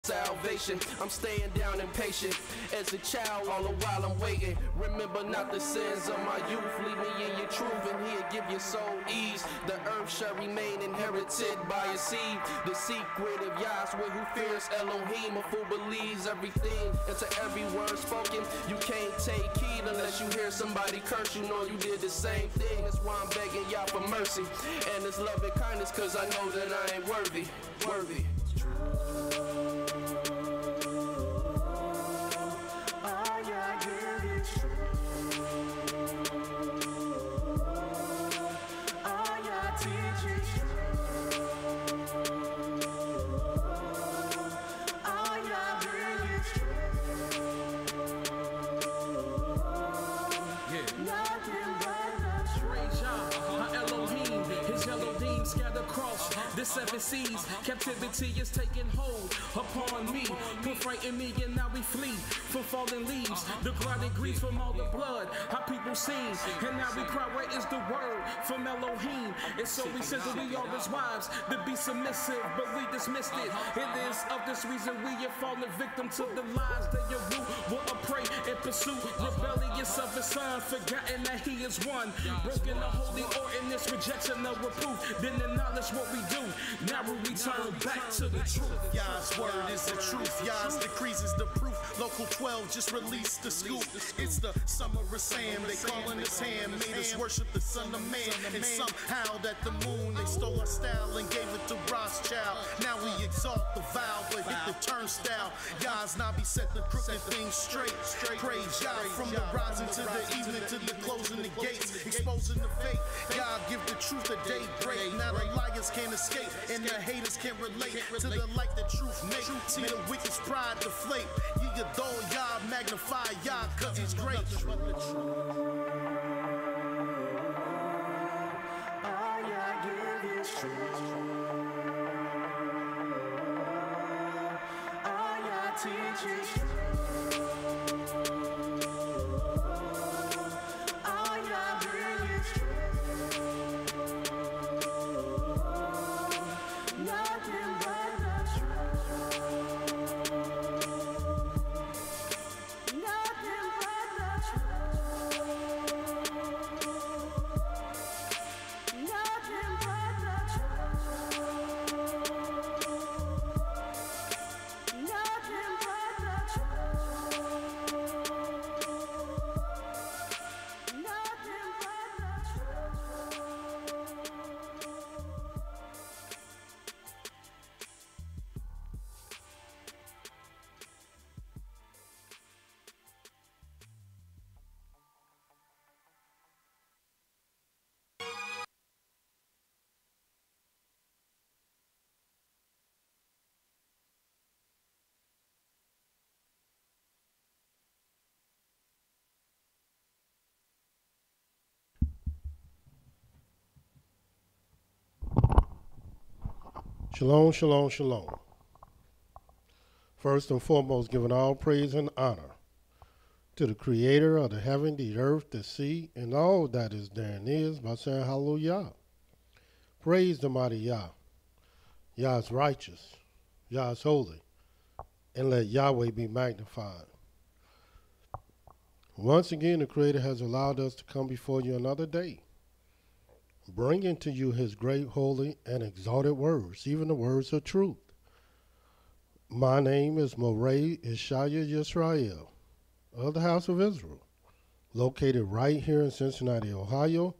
salvation. I'm staying down and patient as a child all the while I'm waiting. Remember not the sins of my youth. Lead me in your truth and he'll give your soul ease. The earth shall remain inherited by a seed. The secret of YAH'S with who fears Elohim. A fool believes everything and to every word spoken. You can't take heed unless you hear somebody curse. You know you did the same thing. That's why I'm begging y'all for mercy and this love and kindness, cause I know that I ain't worthy. The seven seas, captivity is taking hold upon me. Put frighten me and now we flee from fallen leaves. The grinding grief from all the blood, how people sing. And now we cry, where is the word from Elohim? And so we said that we are his wives, to be submissive, but we dismissed it. It is of this reason we have fallen victim to the lies that your root will prey and pursue. Rebellious of his son, forgotten that he is one. Broken the holy ordinance, rejection of reproof. Then acknowledge what we do. Now we return back to the truth. YAH'S word is the truth. YAH'S decrees is the proof. Local 12 just released the scoop. It's the summer of Sam. They calling his hand. Made us worship the son of man. And somehow that the moon, they stole our style and gave it to Rothschild. Now we exalt the vow, but hit the turnstile. YAH'S Nabi set the crooked things straight. Praise YAH from the rising to the evening to the closing the gates. Exposing the fake. YAH give the truth a daybreak. Now the liars can't escape and the haters can't relate to the light that truth make. See the wicked's pride deflate. You adore YAH, magnify YAH, cause he's great. All YAH give is truth. All YAH teach is truth. Shalom, shalom, shalom. First and foremost, giving all praise and honor to the creator of the heaven, the earth, the sea, and all that is therein is by saying hallelujah. Praise the mighty Yah. Yah is righteous. Yah is holy. And let Yahweh be magnified. Once again, the creator has allowed us to come before you another day, bringing to you his great, holy, and exalted words, even the words of truth. My name is Mowreh IshYAH YIsraEL of the House of Israel, located right here in Cincinnati, Ohio,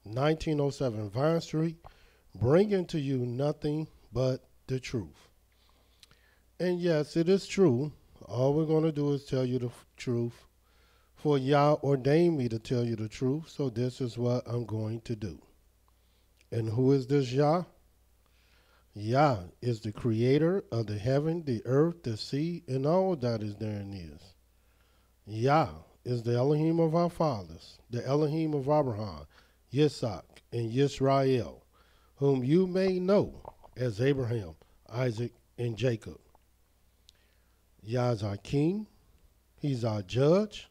1907 Vine Street, bringing to you nothing but the truth. And yes, it is true. All we're going to do is tell you the truth, for Yah ordained me to tell you the truth, so this is what I'm going to do. And who is this Yah? Yah is the creator of the heaven, the earth, the sea, and all that is therein is. Yah is the Elohim of our fathers, the Elohim of Abraham, Yitzhak, and Yisrael, whom you may know as Abraham, Isaac, and Jacob. Yah is our king, he's our judge,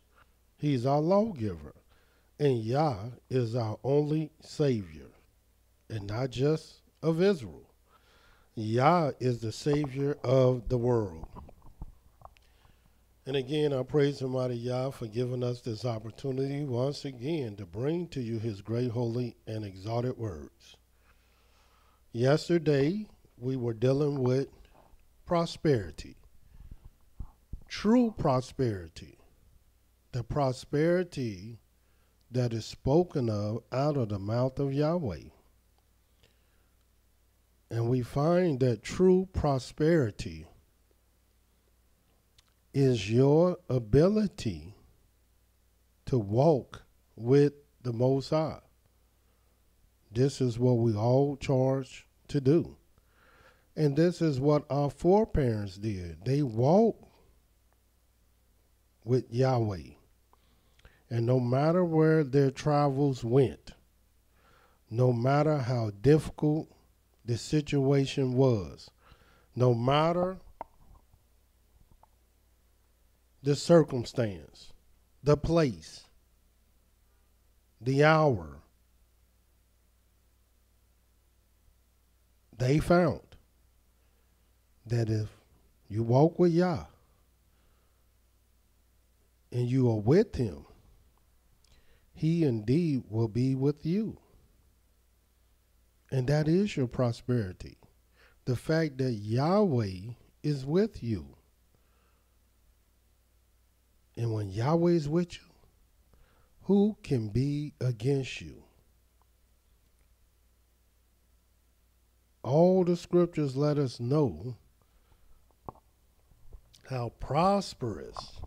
he's our lawgiver, and Yah is our only Savior, and not just of Israel. Yah is the Savior of the world. And again, I praise Almighty Yah for giving us this opportunity once again to bring to you his great, holy, and exalted words. Yesterday, we were dealing with prosperity, true prosperity, the prosperity that is spoken of out of the mouth of Yahweh. And we find that true prosperity is your ability to walk with the Most High. This is what we all charged to do. And this is what our foreparents did. They walked with Yahweh. And no matter where their travels went, no matter how difficult the situation was, no matter the circumstance, the place, the hour, they found that if you walk with Yah and you are with him, he indeed will be with you. And that is your prosperity. The fact that Yahweh is with you. And when Yahweh is with you, who can be against you? All the scriptures let us know how prosperous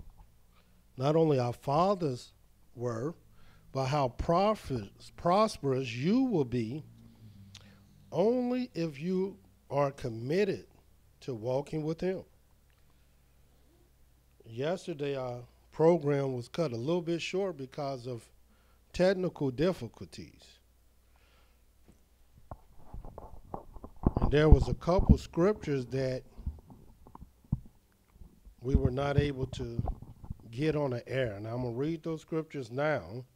not only our fathers were, but how prosperous you will be only if you are committed to walking with him. Yesterday, our program was cut a little bit short because of technical difficulties. And there was a couple scriptures that we were not able to get on the air. And I'm going to read those scriptures now,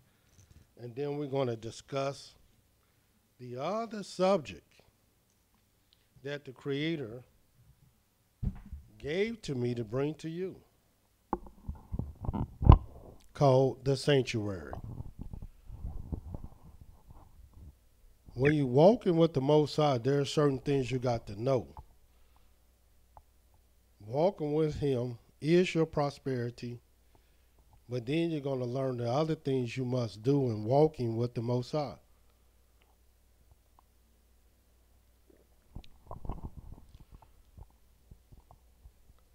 and then we're going to discuss the other subject that the Creator gave to me to bring to you, called the sanctuary. When you're walking with the Most High, there are certain things you got to know. Walking with him is your prosperity, but then you're going to learn the other things you must do in walking with the Most High.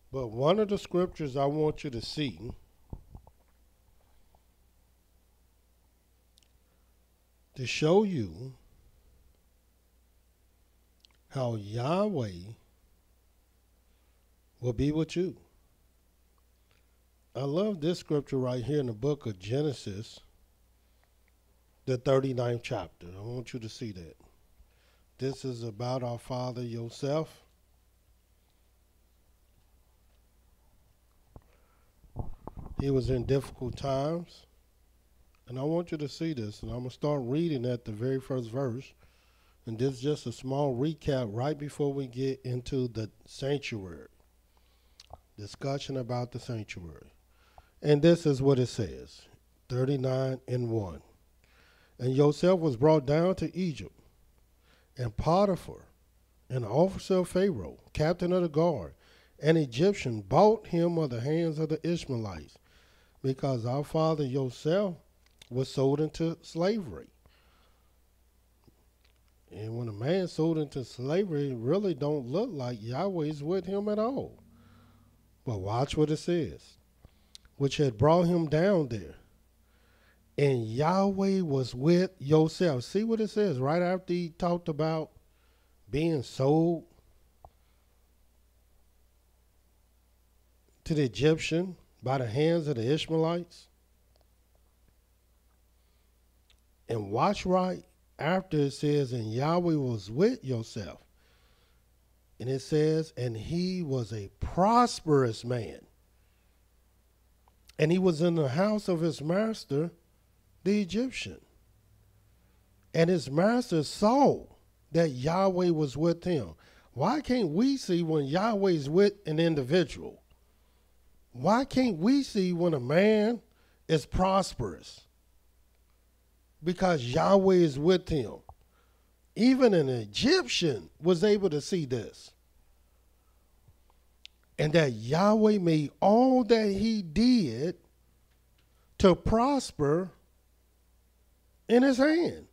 But one of the scriptures I want you to see to show you how Yahweh will be with you. I love this scripture right here in the book of Genesis, the 39th chapter. I want you to see that. This is about our father Joseph. He was in difficult times. And I want you to see this. And I'm going to start reading at the very first verse. And this is just a small recap right before we get into the sanctuary. Discussion about the sanctuary. And this is what it says. 39:1. And Joseph was brought down to Egypt. And Potiphar, an officer of Pharaoh, captain of the guard, an Egyptian, bought him of the hands of the Ishmaelites, because our father Joseph was sold into slavery. And when a man sold into slavery, it really don't look like Yahweh's with him at all. But watch what it says. Which had brought him down there. And Yahweh was with Joseph. See what it says right after he talked about being sold to the Egyptian by the hands of the Ishmaelites. And watch right after it says, and Yahweh was with Joseph. And it says, and he was a prosperous man. And he was in the house of his master, the Egyptian. And his master saw that Yahweh was with him. Why can't we see when Yahweh is with an individual? Why can't we see when a man is prosperous? Because Yahweh is with him. Even an Egyptian was able to see this. And that Yahweh made all that he did to prosper in his hand.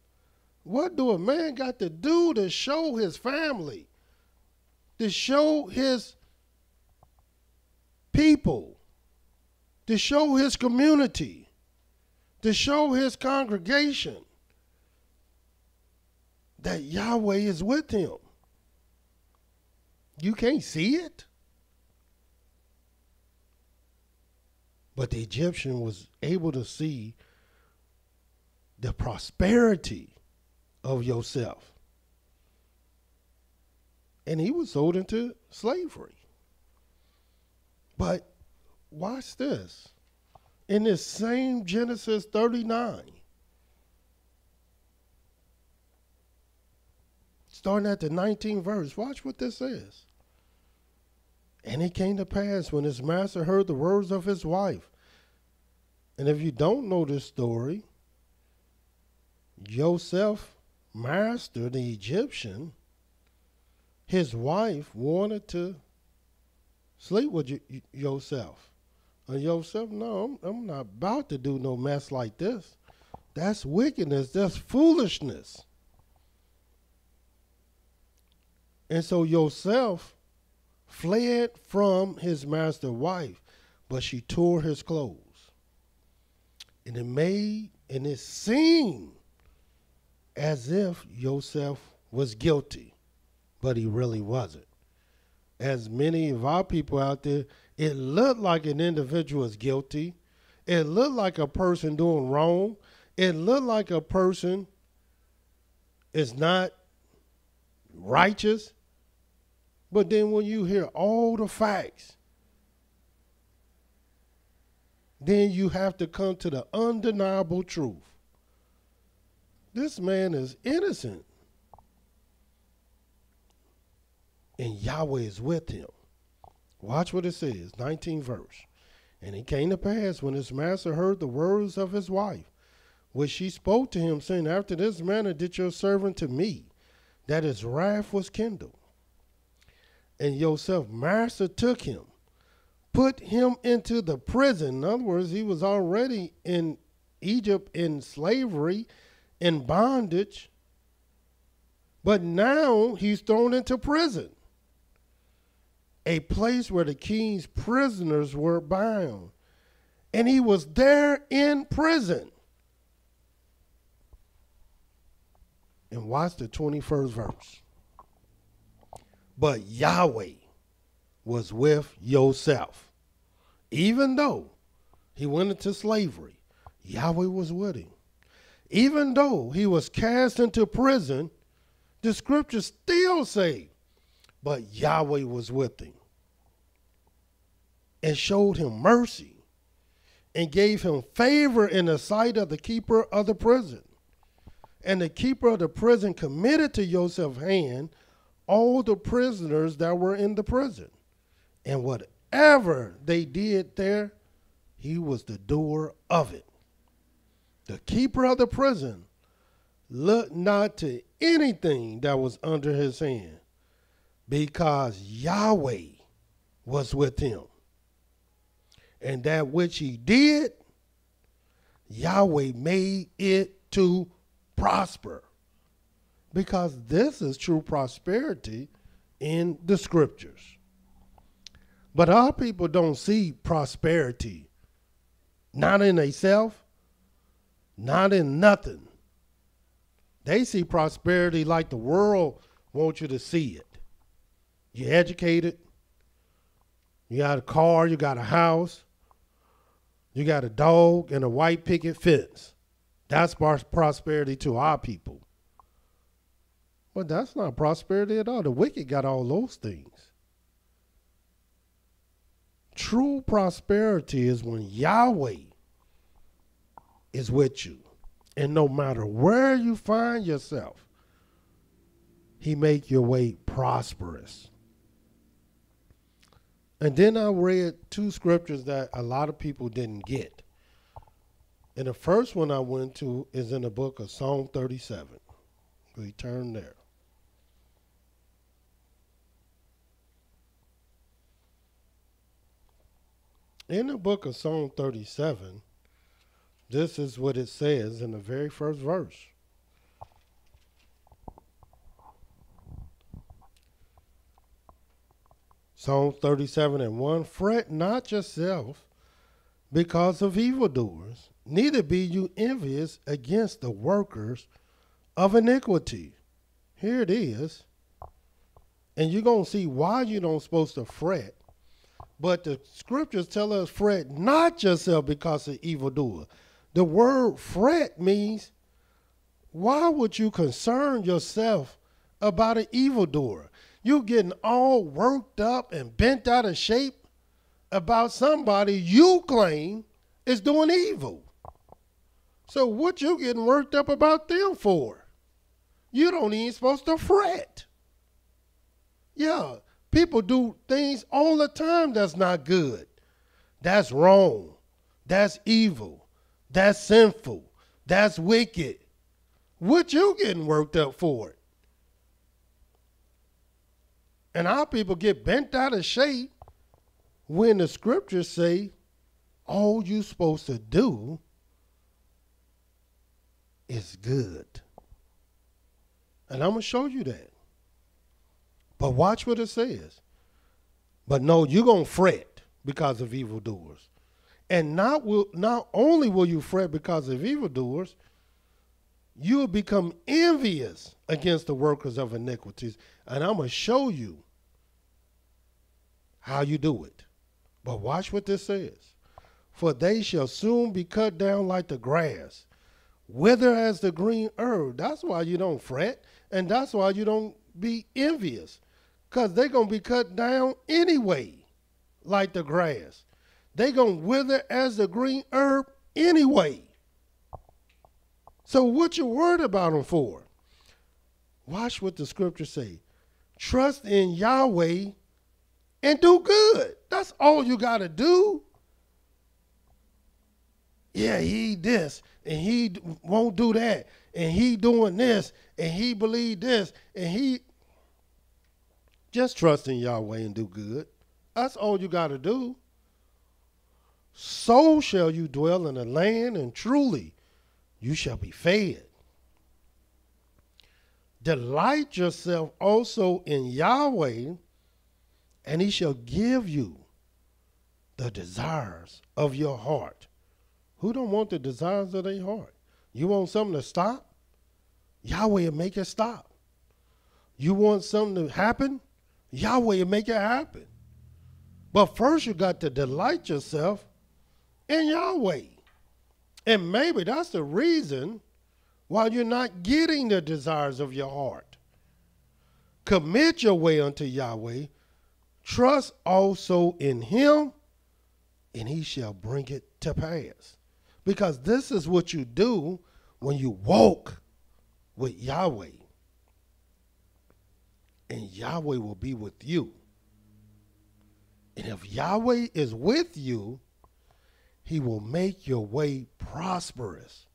What do a man got to do to show his family, to show his people, to show his community, to show his congregation that Yahweh is with him? You can't see it. But the Egyptian was able to see the prosperity of Joseph. And he was sold into slavery. But watch this. In this same Genesis 39, starting at the 19th verse, watch what this says. And it came to pass when his master heard the words of his wife. And if you don't know this story, Joseph, master, the Egyptian, his wife wanted to sleep with Joseph. And Joseph, no, I'm not about to do no mess like this. That's wickedness. That's foolishness. And so Joseph fled from his master's wife, but she tore his clothes. And it seemed as if Joseph was guilty, but he really wasn't. As many of our people out there, it looked like an individual is guilty. It looked like a person doing wrong. It looked like a person is not righteous. But then when you hear all the facts, then you have to come to the undeniable truth. This man is innocent. And Yahweh is with him. Watch what it says, 19th verse. And it came to pass when his master heard the words of his wife, which she spoke to him, saying, after this manner did your servant to me, that his wrath was kindled. And Joseph, master, took him, put him into the prison. In other words, he was already in Egypt in slavery, in bondage. But now he's thrown into prison, a place where the king's prisoners were bound. And he was there in prison. And watch the 21st verse. But Yahweh was with Joseph. Even though he went into slavery, Yahweh was with him. Even though he was cast into prison, the scriptures still say, but Yahweh was with him and showed him mercy and gave him favor in the sight of the keeper of the prison. And the keeper of the prison committed to Joseph's hand all the prisoners that were in the prison. And whatever they did there, he was the doer of it. The keeper of the prison looked not to anything that was under his hand, because Yahweh was with him. And that which he did, Yahweh made it to prosper. Because this is true prosperity in the scriptures. But our people don't see prosperity, not in themselves, not in nothing. They see prosperity like the world wants you to see it. You're educated, you got a car, you got a house, you got a dog and a white picket fence. That's prosperity to our people. But that's not prosperity at all. The wicked got all those things. True prosperity is when Yahweh is with you. And no matter where you find yourself, He make your way prosperous. And then I read two scriptures that a lot of people didn't get. And the first one I went to is in the book of Psalm 37. We turn there. In the book of Psalm 37, this is what it says in the very first verse. Psalm 37:1, fret not yourself because of evildoers, neither be you envious against the workers of iniquity. Here it is. And you're going to see why you don't supposed to fret. But the scriptures tell us fret not yourself because of evildoer. The word fret means, why would you concern yourself about an evildoer? You getting all worked up and bent out of shape about somebody you claim is doing evil. So what you getting worked up about them for? You don't even supposed to fret. Yeah, people do things all the time that's not good. That's wrong. That's evil. That's sinful. That's wicked. What you getting worked up for it? And our people get bent out of shape when the scriptures say all you supposed to do is good. And I'm going to show you that. But watch what it says. But no, you're going to fret because of evildoers. And not only will you fret because of evildoers, you'll become envious against the workers of iniquities. And I'm going to show you how you do it. But watch what this says. For they shall soon be cut down like the grass, wither as the green herb. That's why you don't fret, and that's why you don't be envious, because they're going to be cut down anyway, like the grass. They're going to wither as the green herb anyway. So what you worried about them for? Watch what the scriptures say. Trust in Yahweh and do good. That's all you got to do. Yeah, he this, and he won't do that, and he doing this, and he believe this, and he... Just trust in Yahweh and do good. That's all you got to do. So shall you dwell in the land, and truly you shall be fed. Delight yourself also in Yahweh, and he shall give you the desires of your heart. Who don't want the desires of their heart? You want something to stop? Yahweh will make it stop. You want something to happen? Yahweh will make it happen. But first you got to delight yourself in Yahweh. And maybe that's the reason why you're not getting the desires of your heart. Commit your way unto Yahweh. Trust also in him, and he shall bring it to pass. Because this is what you do when you walk with Yahweh. And Yahweh will be with you. And if Yahweh is with you, he will make your way prosperous.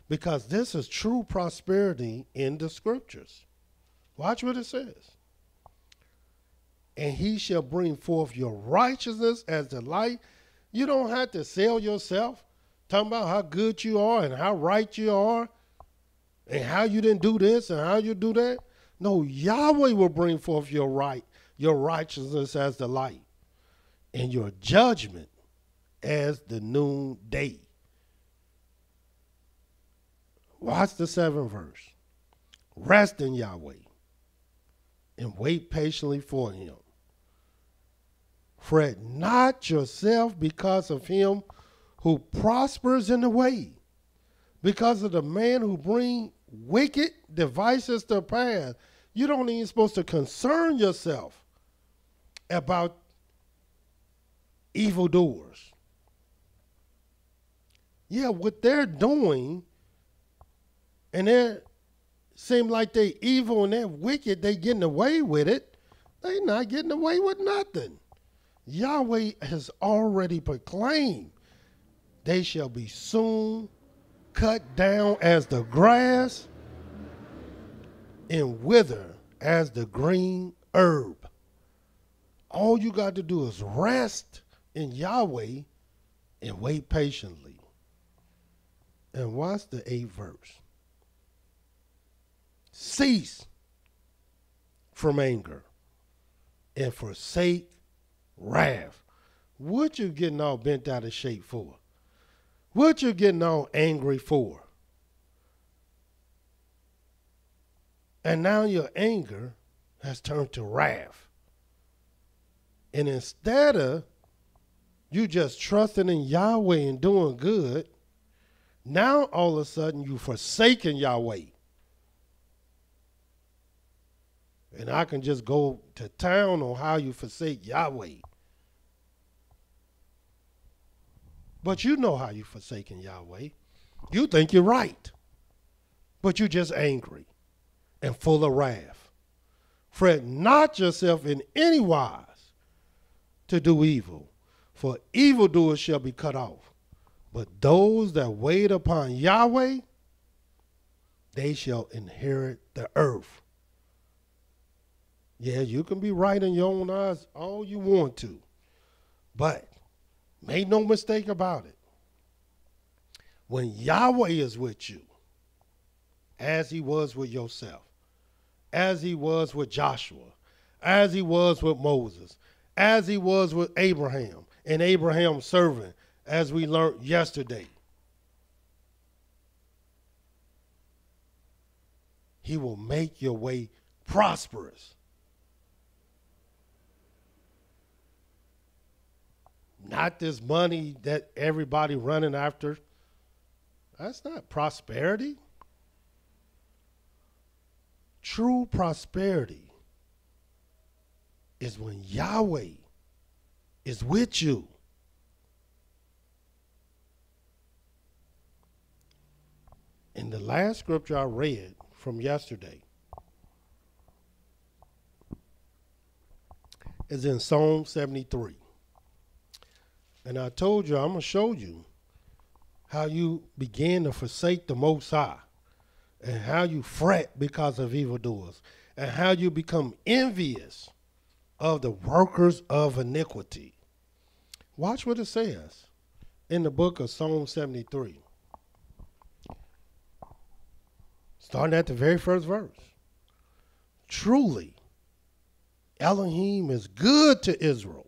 Because this is true prosperity in the scriptures. Watch what it says. And he shall bring forth your righteousness as the light. You don't have to sell yourself, talking about how good you are and how right you are and how you didn't do this and how you do that. No, Yahweh will bring forth your righteousness as the light, and your judgment as the noonday. Watch the 7th verse. Rest in Yahweh and wait patiently for him. Fret not yourself because of him who prospers in the way, because of the man who bring wicked devices to pass. You don't even supposed to concern yourself about evildoers. Yeah, what they're doing, and they're seem like they evil and they're wicked, they getting away with it. They not getting away with nothing. Yahweh has already proclaimed they shall be soon cut down as the grass and wither as the green herb. All you got to do is rest in Yahweh and wait patiently. And watch the 8th verse. Cease from anger and forsake wrath. What you getting all bent out of shape for? What you getting all angry for? And now your anger has turned to wrath. And instead of you just trusting in Yahweh and doing good, now all of a sudden you forsaken Yahweh. And I can just go to town on how you forsake Yahweh. But you know how you forsaken Yahweh. You think you're right. But you're just angry and full of wrath. Fret not yourself in any wise to do evil, for evildoers shall be cut off. But those that wait upon Yahweh, they shall inherit the earth. Yeah, you can be right in your own eyes all you want to, but make no mistake about it. When Yahweh is with you, as he was with yourself, as he was with Joshua, as he was with Moses, as he was with Abraham and Abraham's servant, as we learned yesterday, he will make your way prosperous. Not this money that everybody running after. That's not prosperity. True prosperity is when Yahweh is with you. In the last scripture I read from yesterday is in Psalm 73. And I told you, I'm going to show you how you begin to forsake the Most High and how you fret because of evildoers and how you become envious of the workers of iniquity. Watch what it says in the book of Psalm 73. Starting at the very first verse. Truly, Elohim is good to Israel,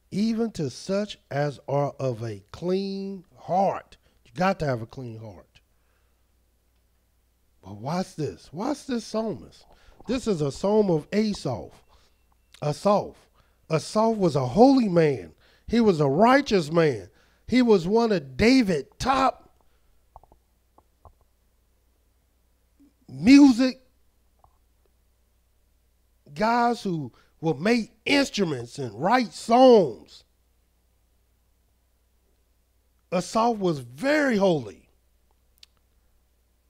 even to such as are of a clean heart. You got to have a clean heart. But watch this. Watch this psalmist. This is a psalm of Asaph. Asaph was a holy man. He was a righteous man. He was one of David's top music guys who will make instruments and write songs. Asaph was very holy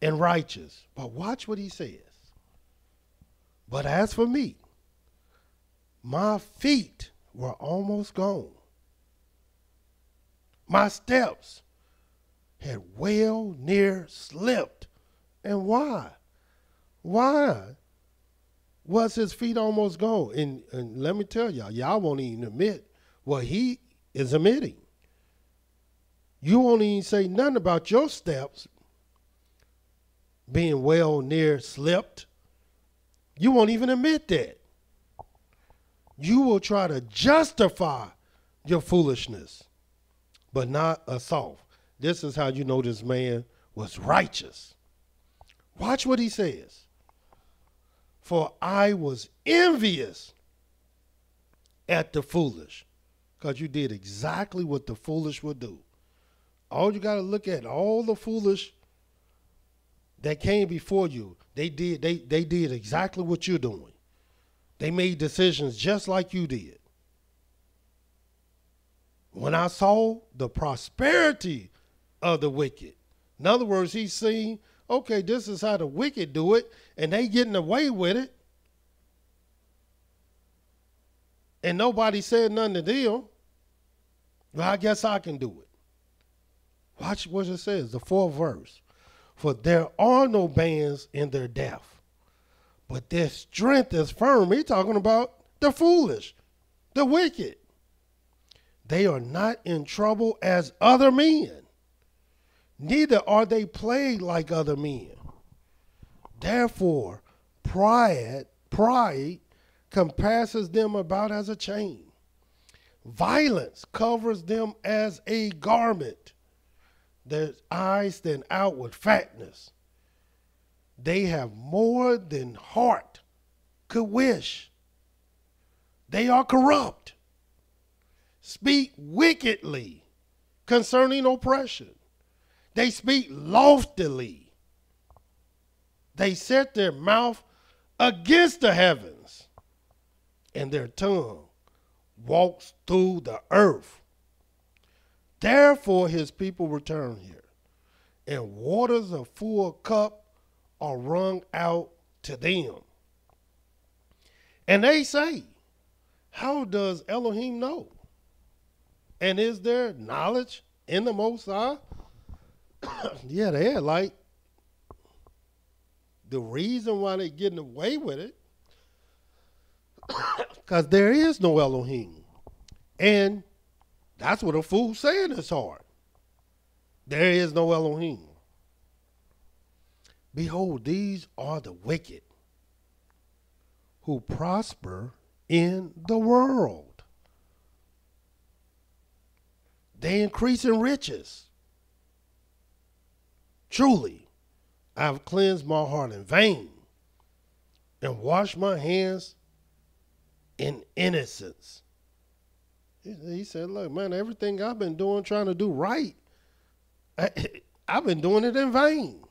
and righteous. But watch what he says. But as for me, my feet were almost gone. My steps had well near slipped. And why? Why was his feet almost gone? And let me tell y'all, y'all won't even admit what he is admitting. You won't even say nothing about your steps being well near slipped. You won't even admit that. You will try to justify your foolishness, but not Asaph. This is how you know this man was righteous. Watch what he says. For I was envious at the foolish, because you did exactly what the foolish would do. All you got to look at, all the foolish that came before you, they did exactly what you're doing. They made decisions just like you did. When I saw the prosperity of the wicked, in other words, he's seen okay, this is how the wicked do it, and they getting away with it, and nobody said nothing to them, well, I guess I can do it. Watch what it says, the 4th verse. For there are no bands in their death, but their strength is firm. He's talking about the foolish, the wicked. They are not in trouble as other men, neither are they plagued like other men. Therefore, pride compasses them about as a chain. Violence covers them as a garment. Their eyes stand out with fatness. They have more than heart could wish. They are corrupt. Speak wickedly concerning oppression. They speak loftily. They set their mouth against the heavens, and their tongue walks through the earth. Therefore his people return here, and waters of full cup are wrung out to them. And they say, how does Elohim know? And is there knowledge in the Most High? Yeah, they had like the reason why they're getting away with it, because there is no Elohim. And that's what a fool say in his heart. There is no Elohim. Behold, these are the wicked who prosper in the world. They increase in riches. Truly, I have cleansed my heart in vain and washed my hands in innocence. He said, look, man, everything I've been doing, trying to do right, I've been doing it in vain.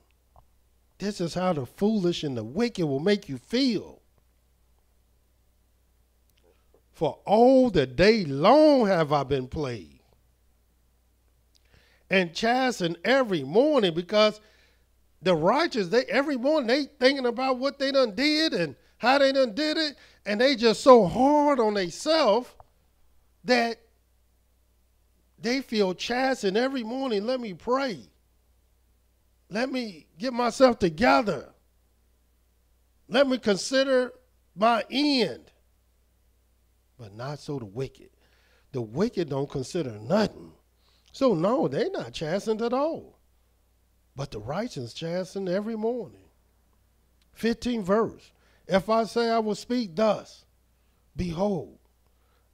This is how the foolish and the wicked will make you feel. For all the day long have I been plagued and chastened every morning, because the righteous, every morning they thinking about what they done did and how they done did it, and they just so hard on themselves that they feel chastened every morning. Let me pray. Let me get myself together. Let me consider my end. But not so the wicked. The wicked don't consider nothing. So no, they're not chastened at all. But the righteous chasten every morning. 15th verse. If I say I will speak thus, behold,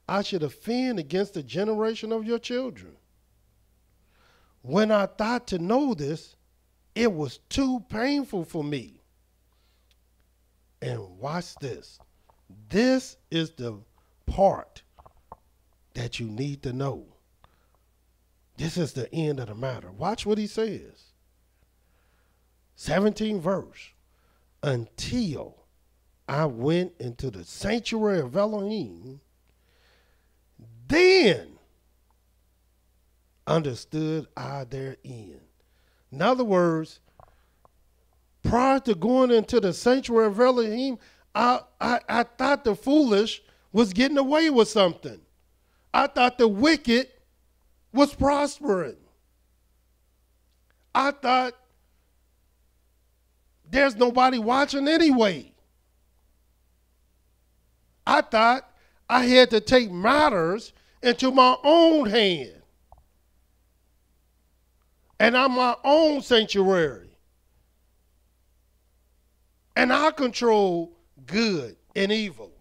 I should offend against the generation of your children. When I thought to know this, it was too painful for me. And watch this. This is the part that you need to know. This is the end of the matter. Watch what he says. 17th verse. Until I went into the sanctuary of Elohim, then understood I their end. In other words, prior to going into the sanctuary of Elohim, I thought the foolish was getting away with something. I thought the wicked was prospering. I thought there's nobody watching anyway. I thought I had to take matters into my own hand. And I'm my own sanctuary. And I control good and evil.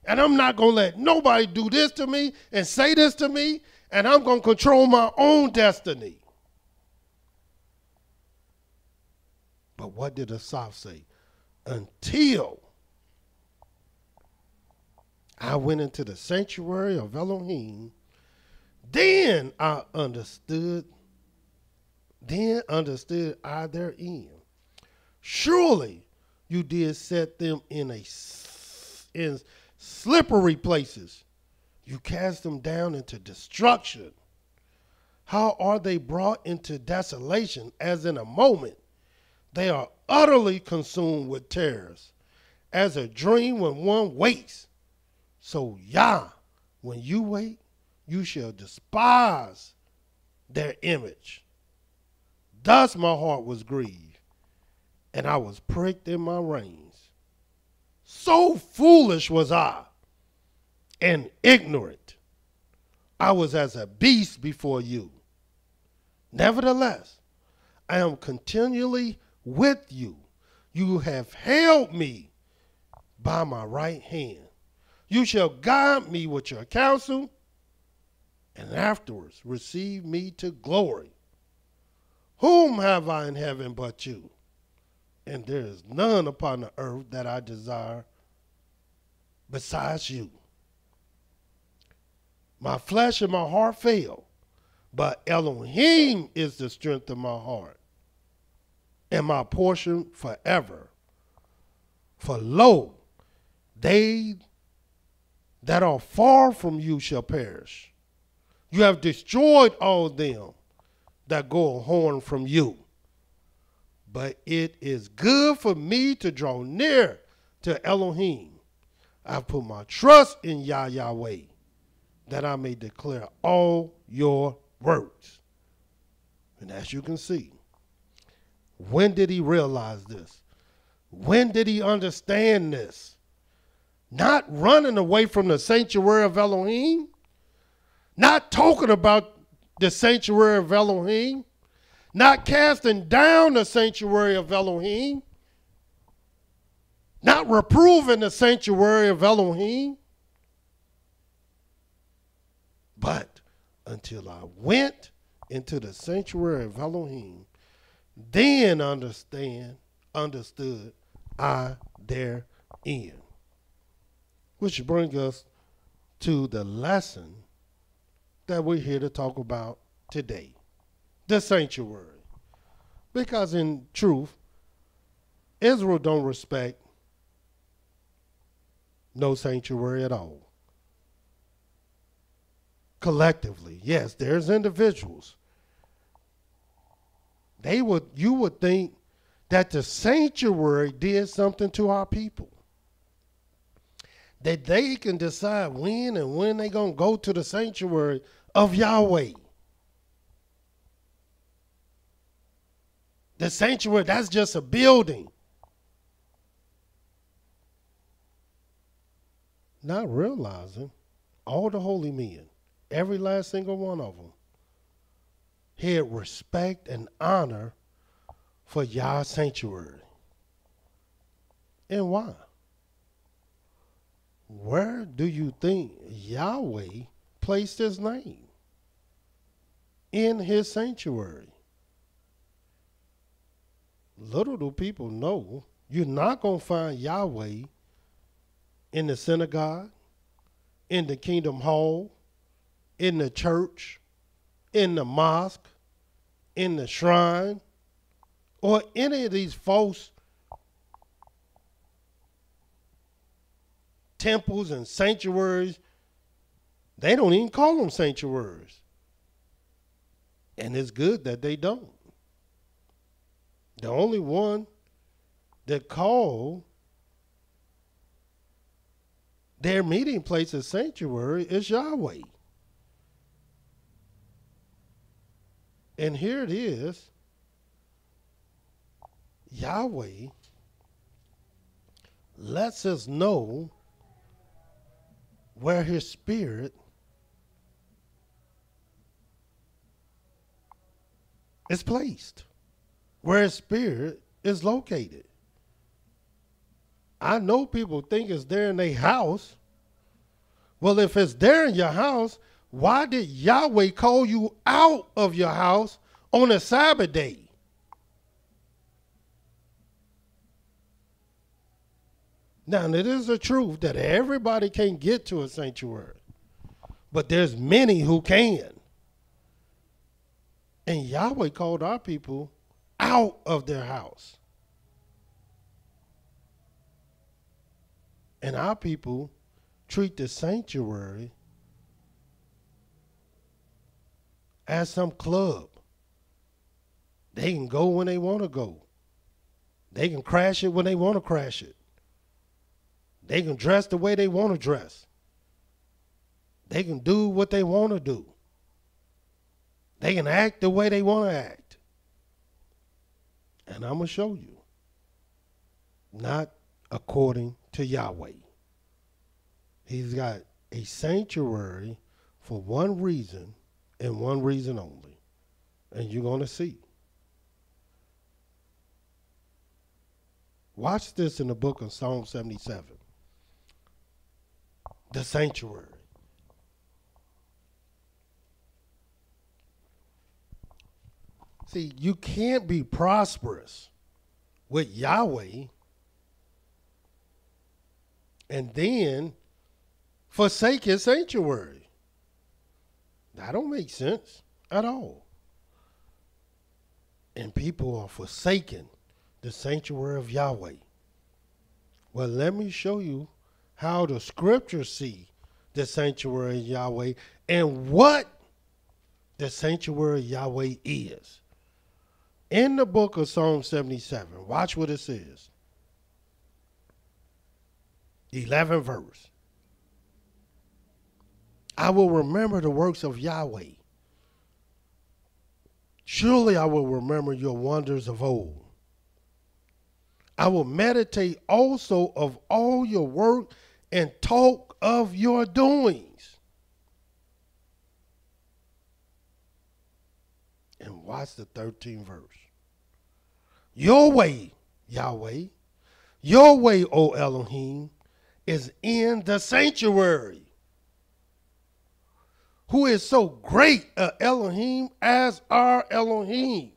And I'm not going to let nobody do this to me and say this to me, and I'm going to control my own destiny. But what did the South say? Until I went into the sanctuary of Elohim, then understood I their end. Surely you did set them in slippery places. You cast them down into destruction. How are they brought into desolation as in a moment? They are utterly consumed with terrors, as a dream when one wakes. So Yah, when you wake, you shall despise their image. Thus my heart was grieved, and I was pricked in my reins. So foolish was I, and ignorant. I was as a beast before you. Nevertheless, I am continually with you. You have held me by my right hand. You shall guide me with your counsel, and afterwards receive me to glory. Whom have I in heaven but you? And there is none upon the earth that I desire besides you. My flesh and my heart fail, but Elohim is the strength of my heart and my portion forever. For lo, they that are far from you shall perish. You have destroyed all them that go a horn from you. But it is good for me to draw near to Elohim. I've put my trust in Yahweh, that I may declare all your works. And as you can see, when did he realize this? When did he understand this? Not running away from the sanctuary of Elohim, not talking about the sanctuary of Elohim, not casting down the sanctuary of Elohim, not reproving the sanctuary of Elohim, but until I went into the sanctuary of Elohim, then understood I therein. Which brings us to the lesson that we're here to talk about today, the sanctuary. Because in truth, Israel don't respect no sanctuary at all. Collectively, yes, there's individuals. You would think that the sanctuary did something to our people, that they can decide when they're going to go to the sanctuary of Yahweh. The sanctuary, that's just a building. Not realizing all the holy men, every last single one of them, had respect and honor for Yah's sanctuary. And why? Where do you think Yahweh placed his name? In his sanctuary. Little do people know, you're not going to find Yahweh in the synagogue, in the kingdom hall, in the church, in the mosque, in the shrine, or any of these false temples and sanctuaries. They don't even call them sanctuaries. And it's good that they don't. The only one that call their meeting place a sanctuary is Yahweh. And here it is. Yahweh lets us know where his spirit is placed, where his spirit is located. I know people think it's there in their house. Well, if it's there in your house, why did Yahweh call you out of your house on a Sabbath day? Now, it is the truth that everybody can't get to a sanctuary, but there's many who can. And Yahweh called our people out of their house. And our people treat the sanctuary at some club. They can go when they want to go. They can crash it when they want to crash it. They can dress the way they want to dress. They can do what they want to do. They can act the way they want to act. And I'm going to show you. Not according to Yahweh. He's got a sanctuary for one reason and one reason only. And you're going to see. Watch this in the book of Psalm 77. The sanctuary. See, you can't be prosperous with Yahweh and then forsake his sanctuary. That don't make sense at all. And people are forsaking the sanctuary of Yahweh. Well, let me show you how the scriptures see the sanctuary of Yahweh and what the sanctuary of Yahweh is. In the book of Psalm 77, watch what it says. 11th verse. I will remember the works of Yahweh. Surely I will remember your wonders of old. I will meditate also of all your work and talk of your doings. And watch the 13th verse. Your way, Yahweh, your way, O Elohim, is in the sanctuary. Who is so great a Elohim as our Elohim?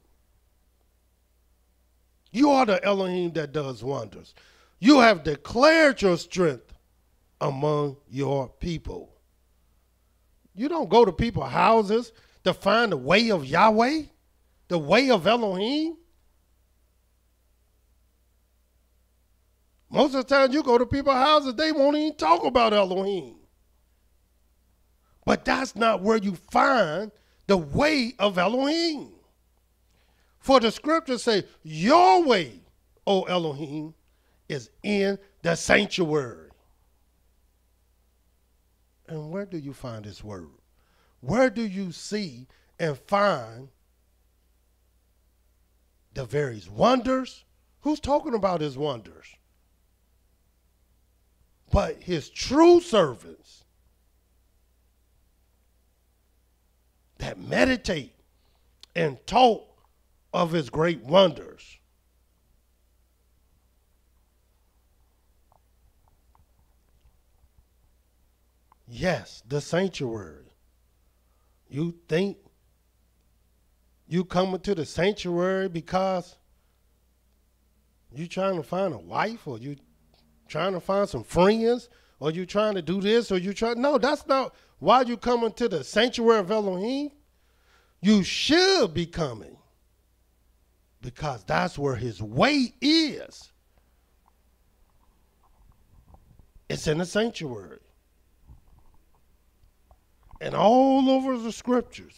You are the Elohim that does wonders. You have declared your strength among your people. You don't go to people's houses to find the way of Yahweh, the way of Elohim. Most of the time you go to people's houses, they won't even talk about Elohim. But that's not where you find the way of Elohim. For the scriptures say, your way, O Elohim, is in the sanctuary. And where do you find this word? Where do you see and find the various wonders? Who's talking about his wonders? But his true servants that meditate and talk of his great wonders. Yes, the sanctuary. You think you coming to the sanctuary because you trying to find a wife, or you trying to find some friends, or you trying to do this, or you trying? No, that's not why you coming to the sanctuary of Elohim. You should be coming because that's where his way is. It's in the sanctuary. And all over the scriptures,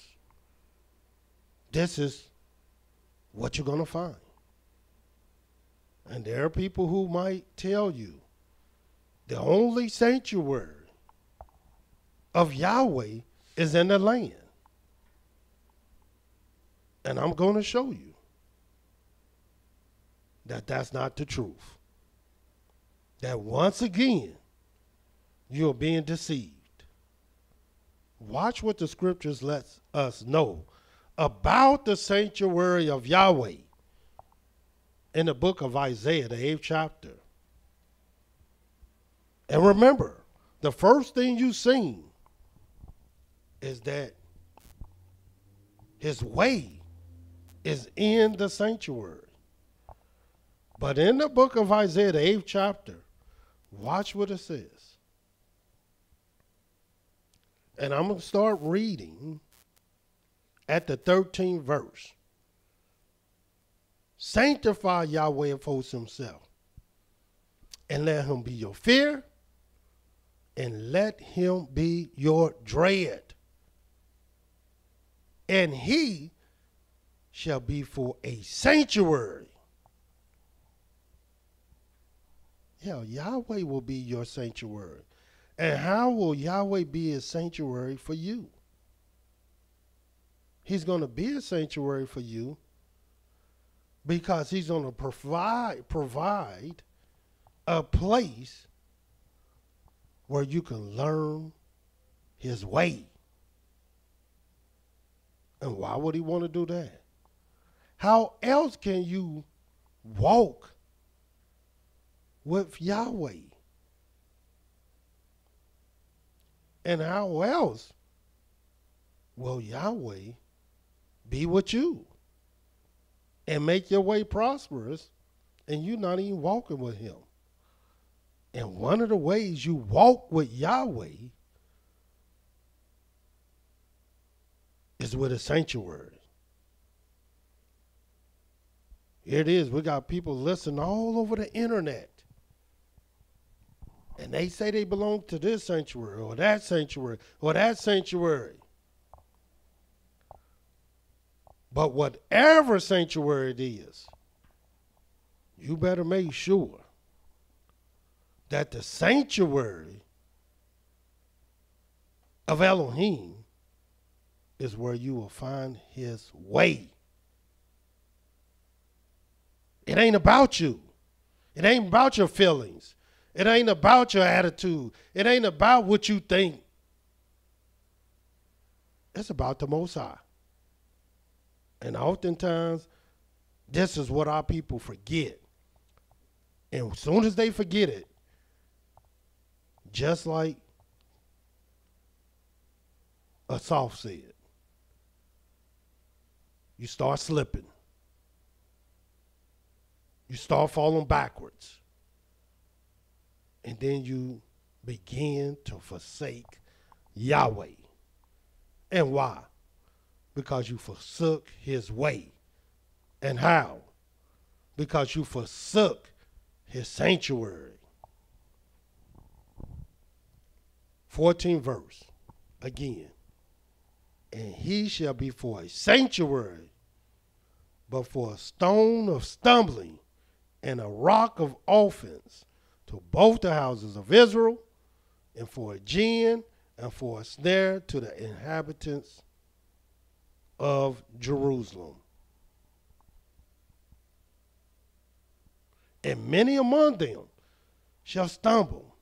this is what you're going to find. And there are people who might tell you the only sanctuary of Yahweh is in the land. And I'm going to show you that that's not the truth. That once again, you're being deceived. Watch what the scriptures lets us know about the sanctuary of Yahweh in the book of Isaiah, the 8th chapter. And remember, the first thing you seen is that his way is in the sanctuary. But in the book of Isaiah, the 8th chapter, watch what it says. And I'm going to start reading at the 13th verse. Sanctify Yahweh of hosts himself, and let him be your fear, and let him be your dread. And he shall be for a sanctuary. Yeah, Yahweh will be your sanctuary. And how will Yahweh be a sanctuary for you? He's going to be a sanctuary for you because he's going to provide a place where you can learn his way. And why would he want to do that? How else can you walk with Yahweh? And how else will Yahweh be with you and make your way prosperous and you're not even walking with him? And one of the ways you walk with Yahweh is with a sanctuary. Here it is. We got people listening all over the internet. And they say they belong to this sanctuary or that sanctuary or that sanctuary. But whatever sanctuary it is, you better make sure that the sanctuary of Elohim is where you will find his way. It ain't about you. It ain't about your feelings. It ain't about your attitude. It ain't about what you think. It's about the Most High. And oftentimes, this is what our people forget. And as soon as they forget it, just like Asaph said, you start slipping. You start falling backwards. And then you begin to forsake Yahweh. And why? Because you forsook his way. And how? Because you forsook his sanctuary. 14th verse, again. And he shall be for a sanctuary, but for a stone of stumbling and a rock of offense to both the houses of Israel, and for a gin and for a snare to the inhabitants of Jerusalem. And many among them shall stumble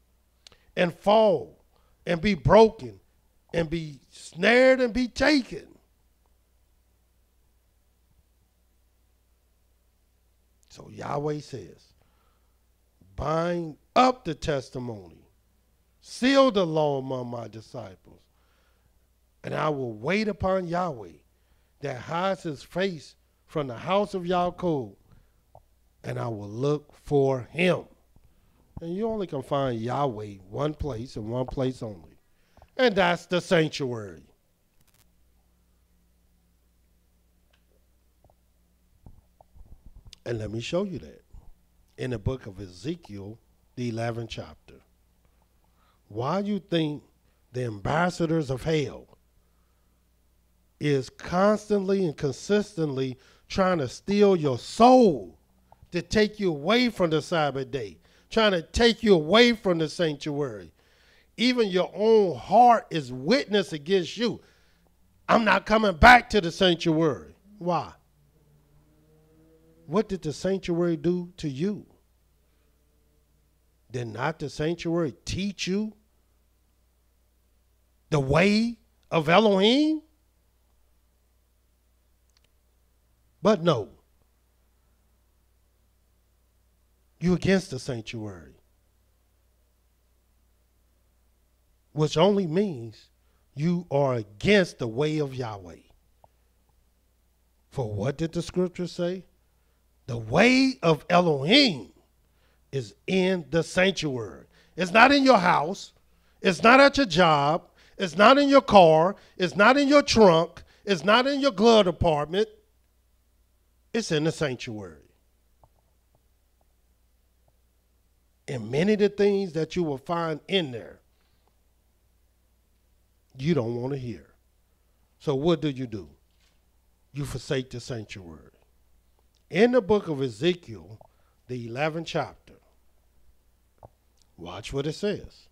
and fall and be broken and be snared and be taken. So Yahweh says, bind up the testimony, seal the law among my disciples, and I will wait upon Yahweh that hides his face from the house of Yaakov, and I will look for him. And you only can find Yahweh one place and one place only, and that's the sanctuary. And let me show you that in the book of Ezekiel, the 11th chapter. Why you think the ambassadors of hell is constantly and consistently trying to steal your soul, to take you away from the Sabbath day, trying to take you away from the sanctuary. Even your own heart is witness against you. I'm not coming back to the sanctuary. Why? What did the sanctuary do to you? Did not the sanctuary teach you the way of Elohim? But no. You're against the sanctuary. Which only means you are against the way of Yahweh. For what did the scripture say? The way of Elohim is in the sanctuary. It's not in your house. It's not at your job. It's not in your car. It's not in your trunk. It's not in your glove department. It's in the sanctuary. And many of the things that you will find in there, you don't want to hear. So what do? you forsake the sanctuary. In the book of Ezekiel, the 11th chapter, watch what it says.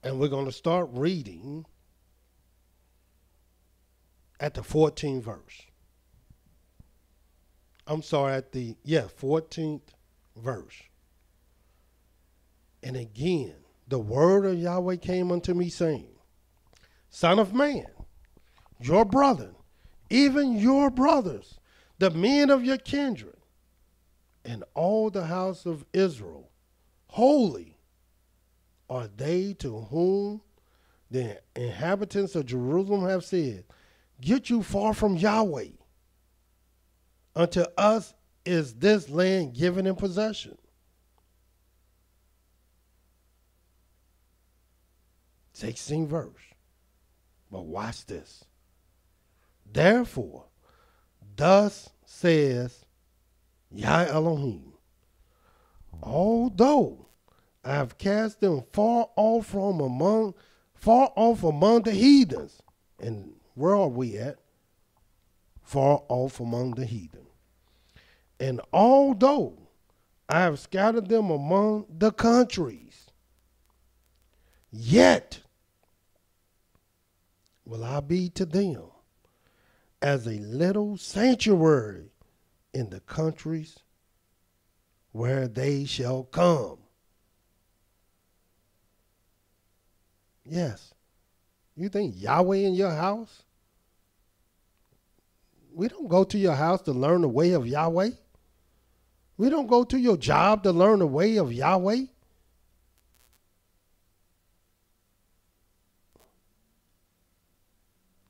And we're going to start reading at the 14th verse. I'm sorry, at the 14th verse. And again, the word of Yahweh came unto me, saying, Son of man, your brother, even your brothers, the men of your kindred, and all the house of Israel, holy are they to whom the inhabitants of Jerusalem have said, Get you far from Yahweh. Unto us is this land given in possession. 16th verse. But watch this. Therefore, thus says Yah Elohim, although I have cast them far off among the heathens. And where are we at? Far off among the heathen. And although I have scattered them among the countries, yet will I be to them as a little sanctuary in the countries where they shall come. Yes. You think Yahweh in your house? We don't go to your house to learn the way of Yahweh. We don't go to your job to learn the way of Yahweh.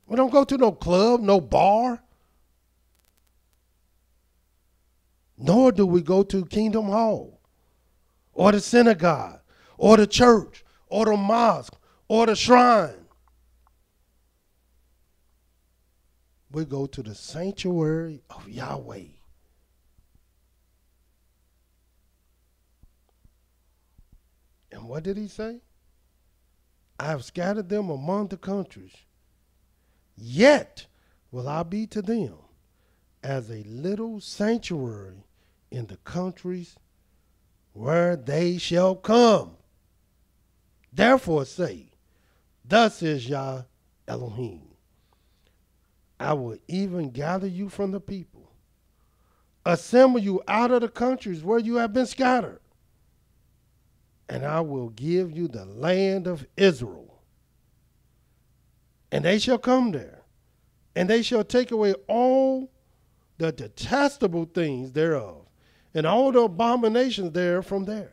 We don't go to no club, no bar. Nor do we go to Kingdom Hall or the synagogue or the church or the mosque or the shrine. We go to the sanctuary of Yahweh. And what did he say? I have scattered them among the countries. Yet will I be to them as a little sanctuary in the countries where they shall come. Therefore say, thus is Yah Elohim, I will even gather you from the people, assemble you out of the countries where you have been scattered, and I will give you the land of Israel. And they shall come there, and they shall take away all the detestable things thereof, and all the abominations there from there.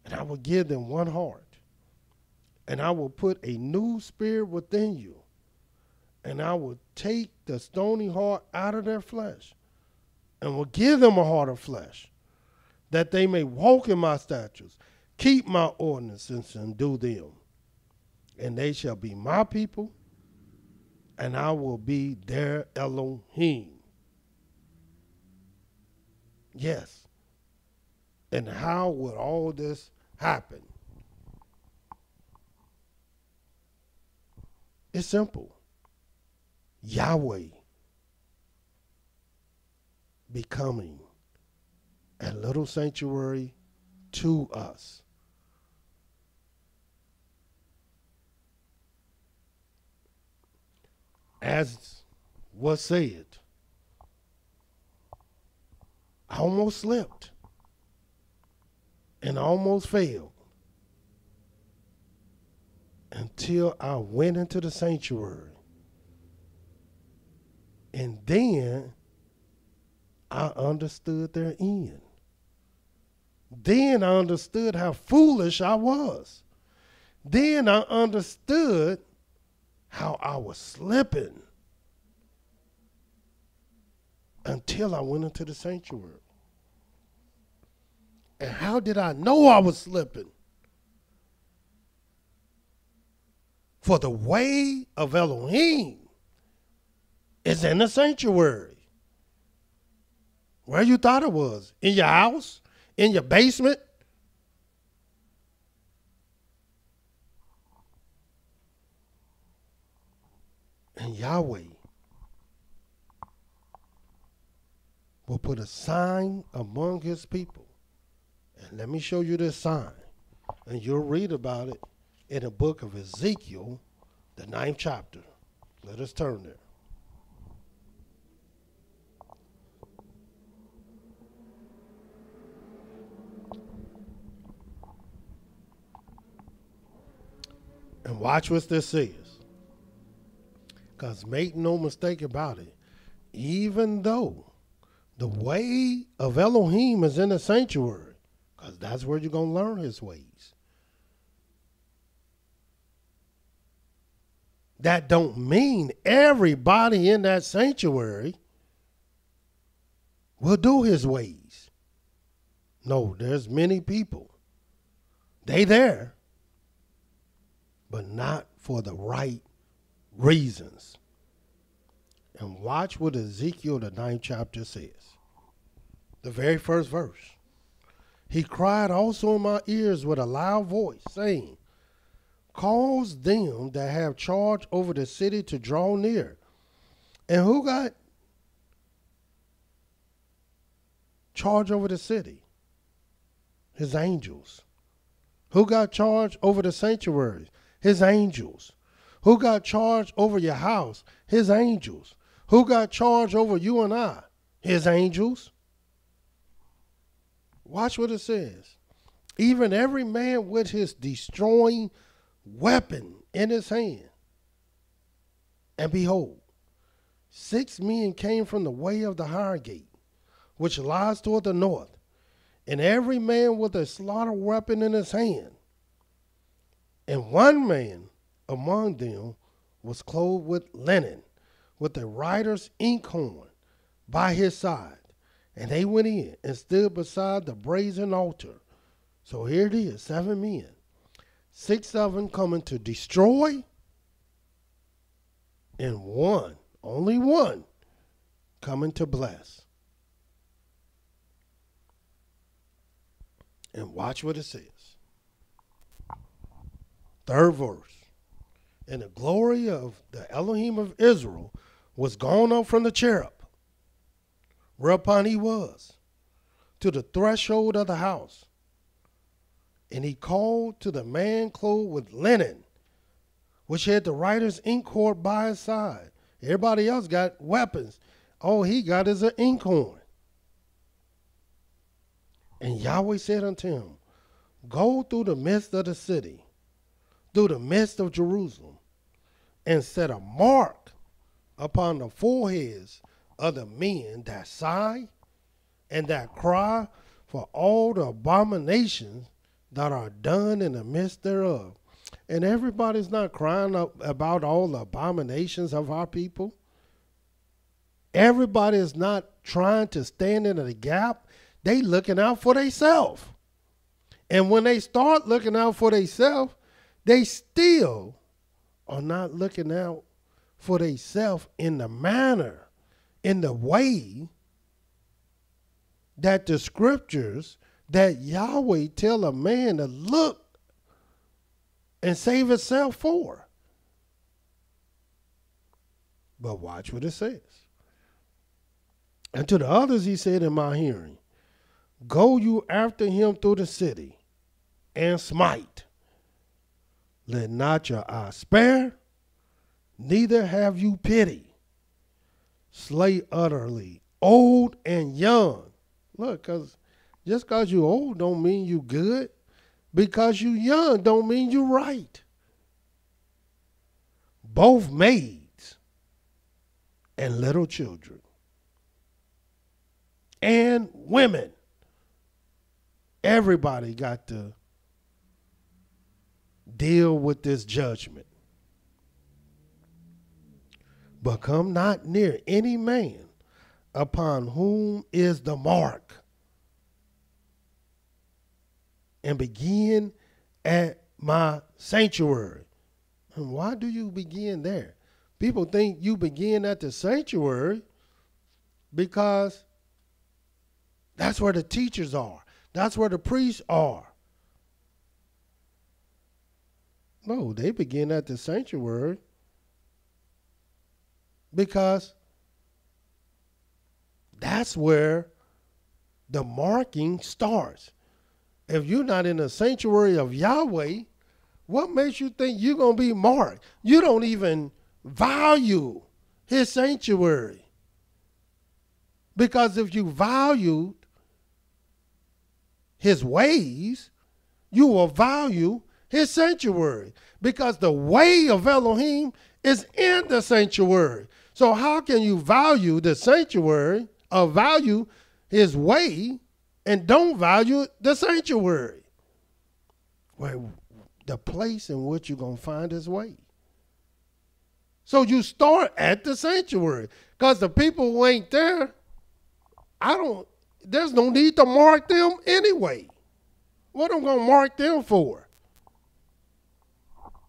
And I will give them one heart, and I will put a new spirit within you, and I will take the stony heart out of their flesh, and will give them a heart of flesh, that they may walk in my statutes, keep my ordinances, and do them. And they shall be my people, and I will be their Elohim. Yes. And how would all this happen? It's simple. Yahweh becoming a little sanctuary to us. As was said, I almost slipped and almost failed until I went into the sanctuary. And then I understood their end. Then I understood how foolish I was. Then I understood how I was slipping until I went into the sanctuary. And how did I know I was slipping? For the way of Elohim is in the sanctuary. Where you thought it was? In your house? In your basement? And Yahweh will put a sign among his people. And let me show you this sign. And you'll read about it in the book of Ezekiel, the 9th chapter. Let us turn there. And watch what this says. Because make no mistake about it, even though the way of Elohim is in the sanctuary, because that's where you're going to learn his ways, that don't mean everybody in that sanctuary will do his ways. No, there's many people. They there, but not for the right reasons. And watch what Ezekiel, the 9th chapter says. The very first verse. He cried also in my ears with a loud voice, saying, cause them that have charge over the city to draw near. And who got charge over the city? His angels. Who got charge over the sanctuaries? His angels. Who got charge over your house? His angels. Who got charge over you and I? His angels. Watch what it says. Even every man with his destroying weapon in his hand. And behold, 6 men came from the way of the higher gate, which lies toward the north, and every man with a slaughter weapon in his hand. And one man among them was clothed with linen, with a writer's inkhorn by his side. And they went in and stood beside the brazen altar. So here it is, 7 men. 6 of them coming to destroy, and one, only one, coming to bless. And watch what it says. 3rd verse. And the glory of the Elohim of Israel was gone up from the cherub, whereupon he was, to the threshold of the house. And he called to the man clothed with linen, which had the writer's inkhorn by his side. Everybody else got weapons. All he got is an inkhorn. And Yahweh said unto him, go through the midst of the city, through the midst of Jerusalem, and set a mark upon the foreheads of the men that sigh and that cry for all the abominations that are done in the midst thereof. And everybody's not crying about all the abominations of our people. Everybody is not trying to stand in the gap. They looking out for themselves. And when they start looking out for themselves, they still are not looking out for themselves in the manner, in the way that the scriptures that Yahweh tell a man to look and save itself for. But watch what it says. And to the others he said in my hearing, go you after him through the city and smite. Let not your eye spare, neither have you pity. Slay utterly, old and young. Look, just because you old don't mean you good. Because you young don't mean you right. Both maids and little children and women. Everybody got to deal with this judgment. But come not near any man upon whom is the mark, and begin at my sanctuary. And why do you begin there? People think you begin at the sanctuary because that's where the teachers are. That's where the priests are. No, they begin at the sanctuary That's where the marking starts. If you're not in the sanctuary of Yahweh, what makes you think you're going to be marked? You don't even value his sanctuary. Because if you valued his ways, you will value his sanctuary. Because the way of Elohim is in the sanctuary. So how can you value the sanctuary or value his way and don't value the sanctuary? Well, the place in which you're going to find his way. So you start at the sanctuary. Because the people who ain't there, there's no need to mark them anyway. What am I going to mark them for?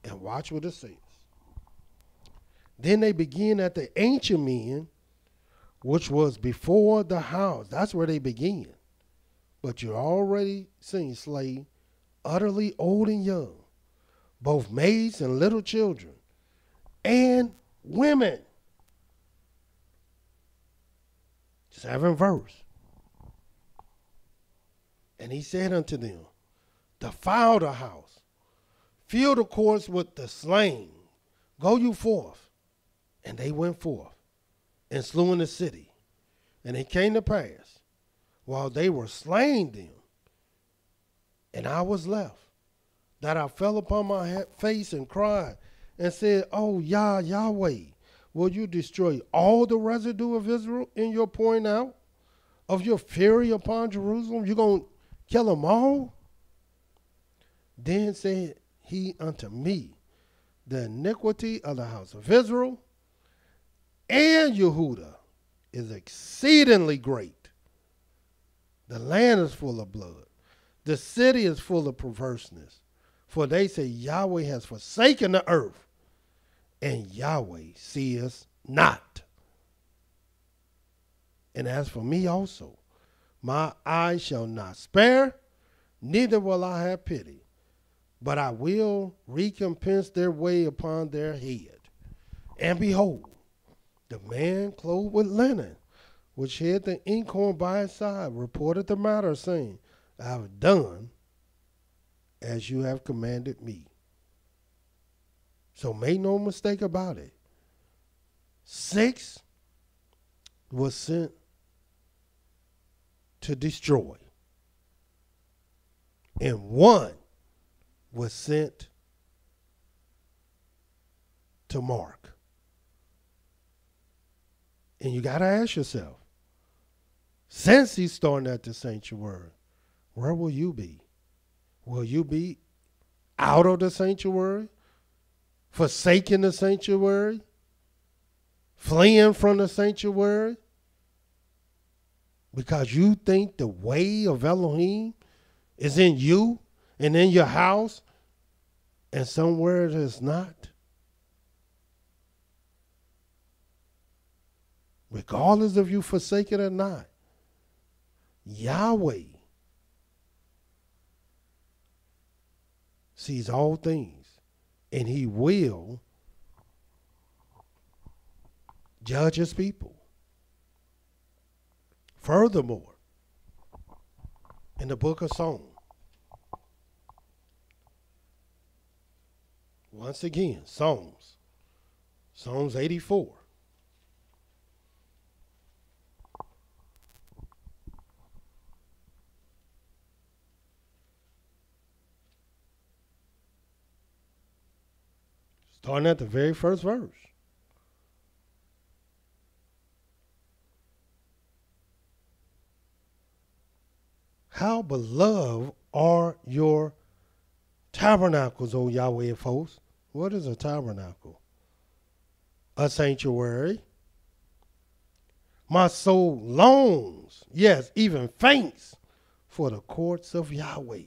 And watch what it says. Then they begin at the ancient men, which was before the house. That's where they begin. But you're already seeing slave, utterly old and young, both maids and little children, and women. 7th verse. And he said unto them, defile the house, fill the courts with the slain, go you forth. And they went forth and slew in the city. And it came to pass, while they were slaying them, and I was left, that I fell upon my face and cried and said, Oh, Yahweh, will you destroy all the residue of Israel in your pouring out of your fury upon Jerusalem? You going to kill them all? Then said he unto me, the iniquity of the house of Israel and Yehuda is exceedingly great. The land is full of blood. The city is full of perverseness. For they say Yahweh has forsaken the earth, and Yahweh seeth not. And as for me also, my eye shall not spare, neither will I have pity, but I will recompense their way upon their head. And behold, the man clothed with linen, which had the inkhorn by his side, reported the matter, saying, I have done as you have commanded me. So make no mistake about it. 6 was sent to destroy, and 1 was sent to mark. And you got to ask yourself, since he's starting at the sanctuary, where will you be? Will you be out of the sanctuary, forsaking the sanctuary, fleeing from the sanctuary, because you think the way of Elohim is in you and in your house, and somewhere it is not? Regardless if you forsake it or not, Yahweh sees all things, and he will judge his people. Furthermore, in the book of Psalms, once again, Psalms 84. Starting at the very first verse. How beloved are your tabernacles, O Yahweh of hosts. What is a tabernacle? A sanctuary. My soul longs, yes, even faints, for the courts of Yahweh.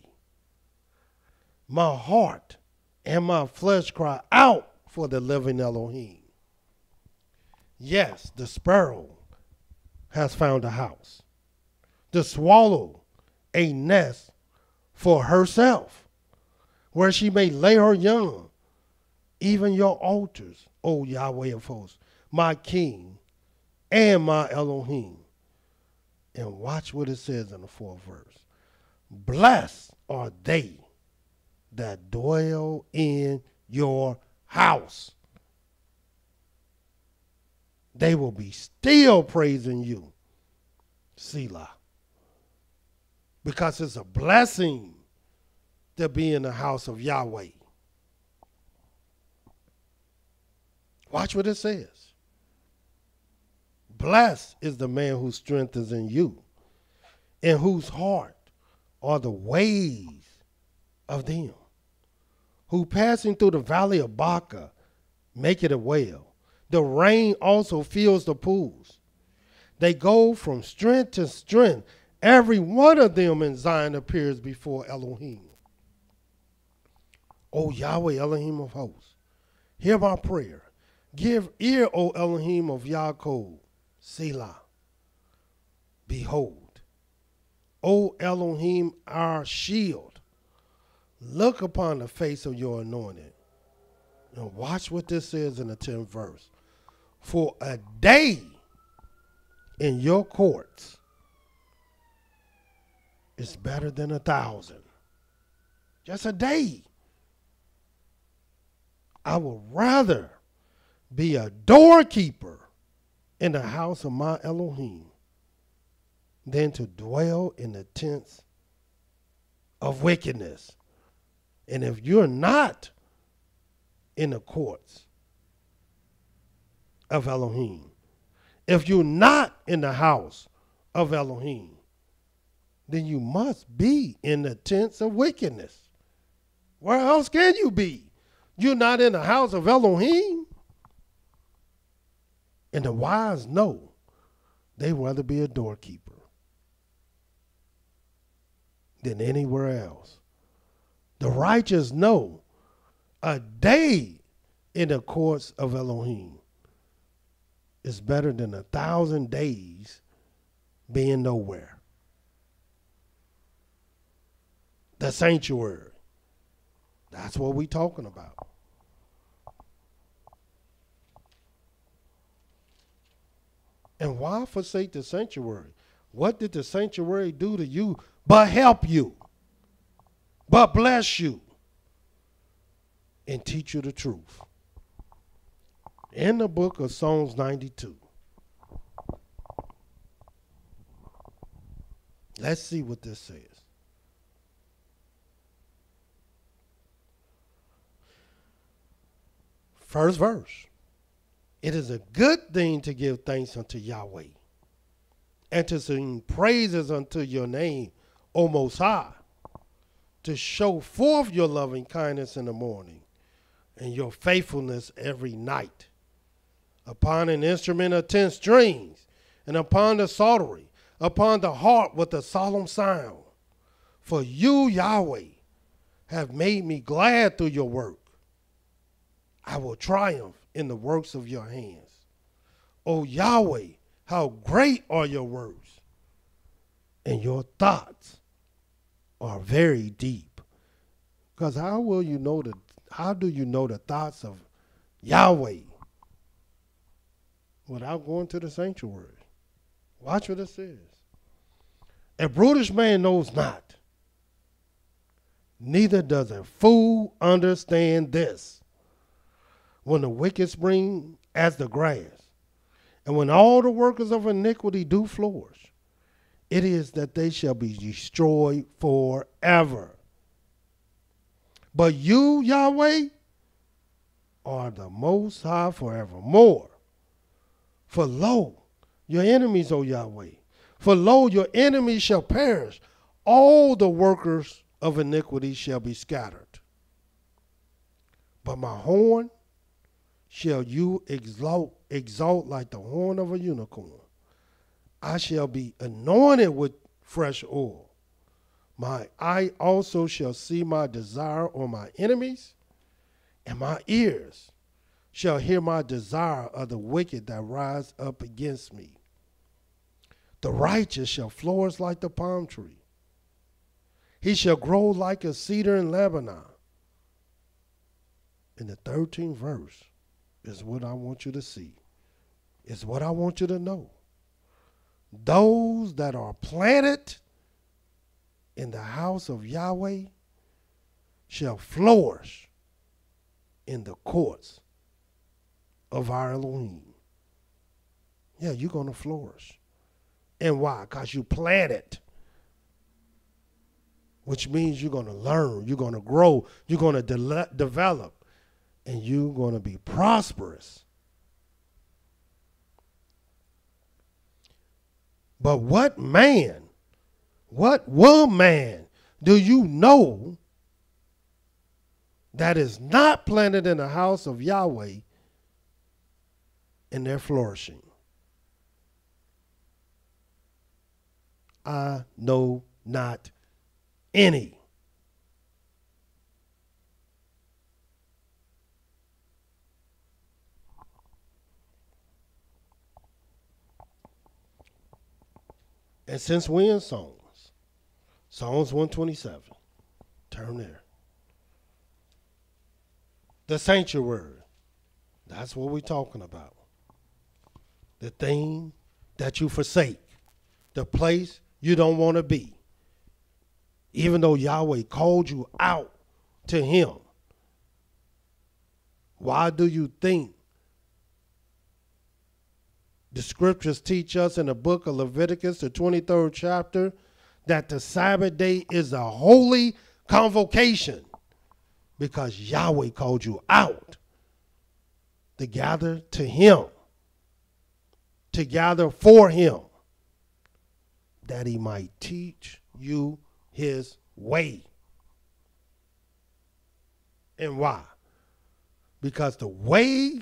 My heart and my flesh cry out for the living Elohim. Yes, the sparrow has found a house. The swallow a nest for herself, where she may lay her young. Even your altars, O Yahweh of hosts, my King and my Elohim, And watch what it says in the 4th verse. Blessed are they that dwell in your house. They will be still praising you, Selah. Because it's a blessing to be in the house of Yahweh. Watch what it says. Blessed is the man whose strength is in you, in whose heart are the ways of them, who passing through the valley of Baca make it a well. The rain also fills the pools. They go from strength to strength. Every one of them in Zion appears before Elohim. O Yahweh, Elohim of hosts, hear my prayer. Give ear, O Elohim of Yaakov, Selah. Behold, O Elohim, our shield, look upon the face of your anointed. And watch what this says in the 10th verse. For a day in your courts is better than 1,000. Just a day. I would rather be a doorkeeper in the house of my Elohim than to dwell in the tents of wickedness. And if you're not in the courts of Elohim, if you're not in the house of Elohim, then you must be in the tents of wickedness. Where else can you be? You're not in the house of Elohim. And the wise know they'd rather be a doorkeeper than anywhere else. The righteous know a day in the courts of Elohim is better than 1,000 days being nowhere. The sanctuary. That's what we're talking about. And why forsake the sanctuary? What did the sanctuary do to you but help you, but bless you, and teach you the truth? In the book of Psalms 92, let's see what this says. First verse. It is a good thing to give thanks unto Yahweh and to sing praises unto your name, O Most High, to show forth your loving kindness in the morning and your faithfulness every night. Upon an instrument of 10 strings, and upon the psaltery, upon the harp with a solemn sound. For you, Yahweh, have made me glad through your work. I will triumph in the works of your hands. O Yahweh, how great are your works, and your thoughts are very deep. Because how do you know the thoughts of Yahweh without going to the sanctuary? Watch what it says. A brutish man knows not, neither does a fool understand this. When the wicked spring as the grass, and when all the workers of iniquity do flourish, it is that they shall be destroyed forever. But you, Yahweh, are the Most High forevermore. For lo, your enemies, O Yahweh, for lo, your enemies shall perish. All the workers of iniquity shall be scattered. But my horn shall you exalt like the horn of a unicorn. I shall be anointed with fresh oil. My eye also shall see my desire on my enemies, and my ears shall hear my desire of the wicked that rise up against me. The righteous shall flourish like the palm tree. He shall grow like a cedar in Lebanon. In the 13th verse, is what I want you to see. It's what I want you to know. those that are planted in the house of Yahweh shall flourish in the courts of our Elohim. Yeah, you're going to flourish. And why? Because you planted, which means you're going to learn, you're going to grow, you're going to develop, and you're going to be prosperous. But what man, what woman do you know that is not planted in the house of Yahweh and they're flourishing? I know not any. And since we're in Psalms 127, turn there. The sanctuary, that's what we're talking about. The thing that you forsake, the place you don't want to be. Even though Yahweh called you out to him, why do you think the scriptures teach us in the book of Leviticus, the 23rd chapter, that the Sabbath day is a holy convocation? Because Yahweh called you out to gather to him, to gather for him, that he might teach you his way. And why? Because the way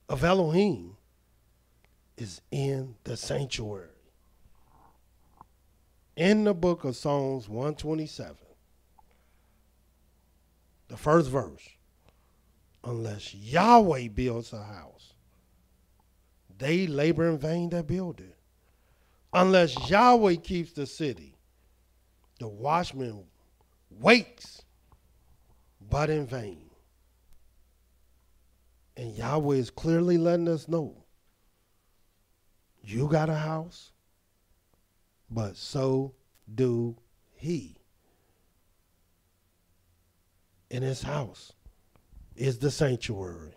of Elohim is in the sanctuary. In the book of Psalms 127, the first verse, unless Yahweh builds a house, they labor in vain that build it. Unless Yahweh keeps the city, the watchman waits, but in vain. And Yahweh is clearly letting us know, you got a house, but so do he. And his house is the sanctuary.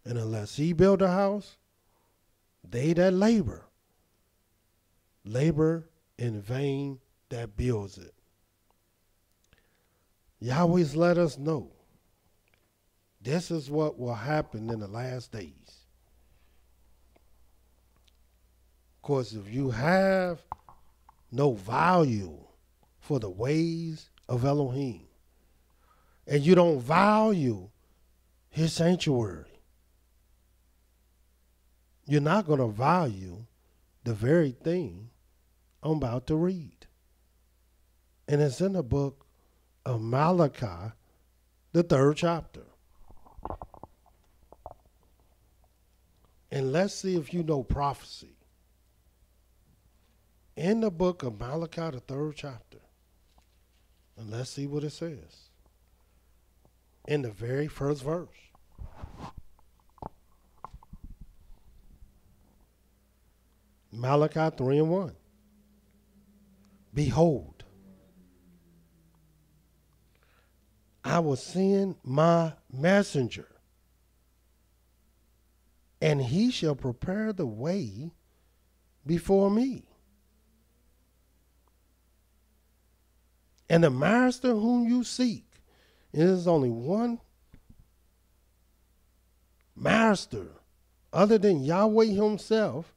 And unless he build a house, they that labor in vain that builds it. Yahweh's let us know this is what will happen in the last days. Of course, if you have no value for the ways of Elohim, and you don't value his sanctuary, you're not going to value the very thing I'm about to read. And it's in the book of Malachi, the 3rd chapter. And let's see if you know prophecy. In the book of Malachi, the 3rd chapter. And let's see what it says. In the very first verse. Malachi 3:1. Behold, I will send my messenger, and he shall prepare the way before me. And the master whom you seek, it is only one master other than Yahweh himself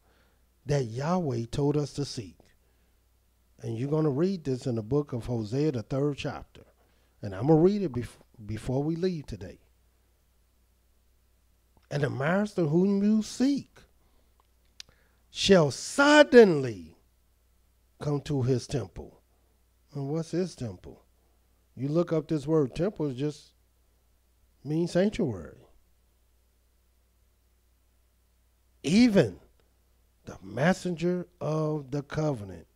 that Yahweh told us to seek. And you're going to read this in the book of Hosea, the 3rd chapter. And I'm going to read it before we leave today. And the master whom you seek shall suddenly come to his temple. And what's his temple? You look up this word temple, it just means sanctuary. Even the messenger of the covenant,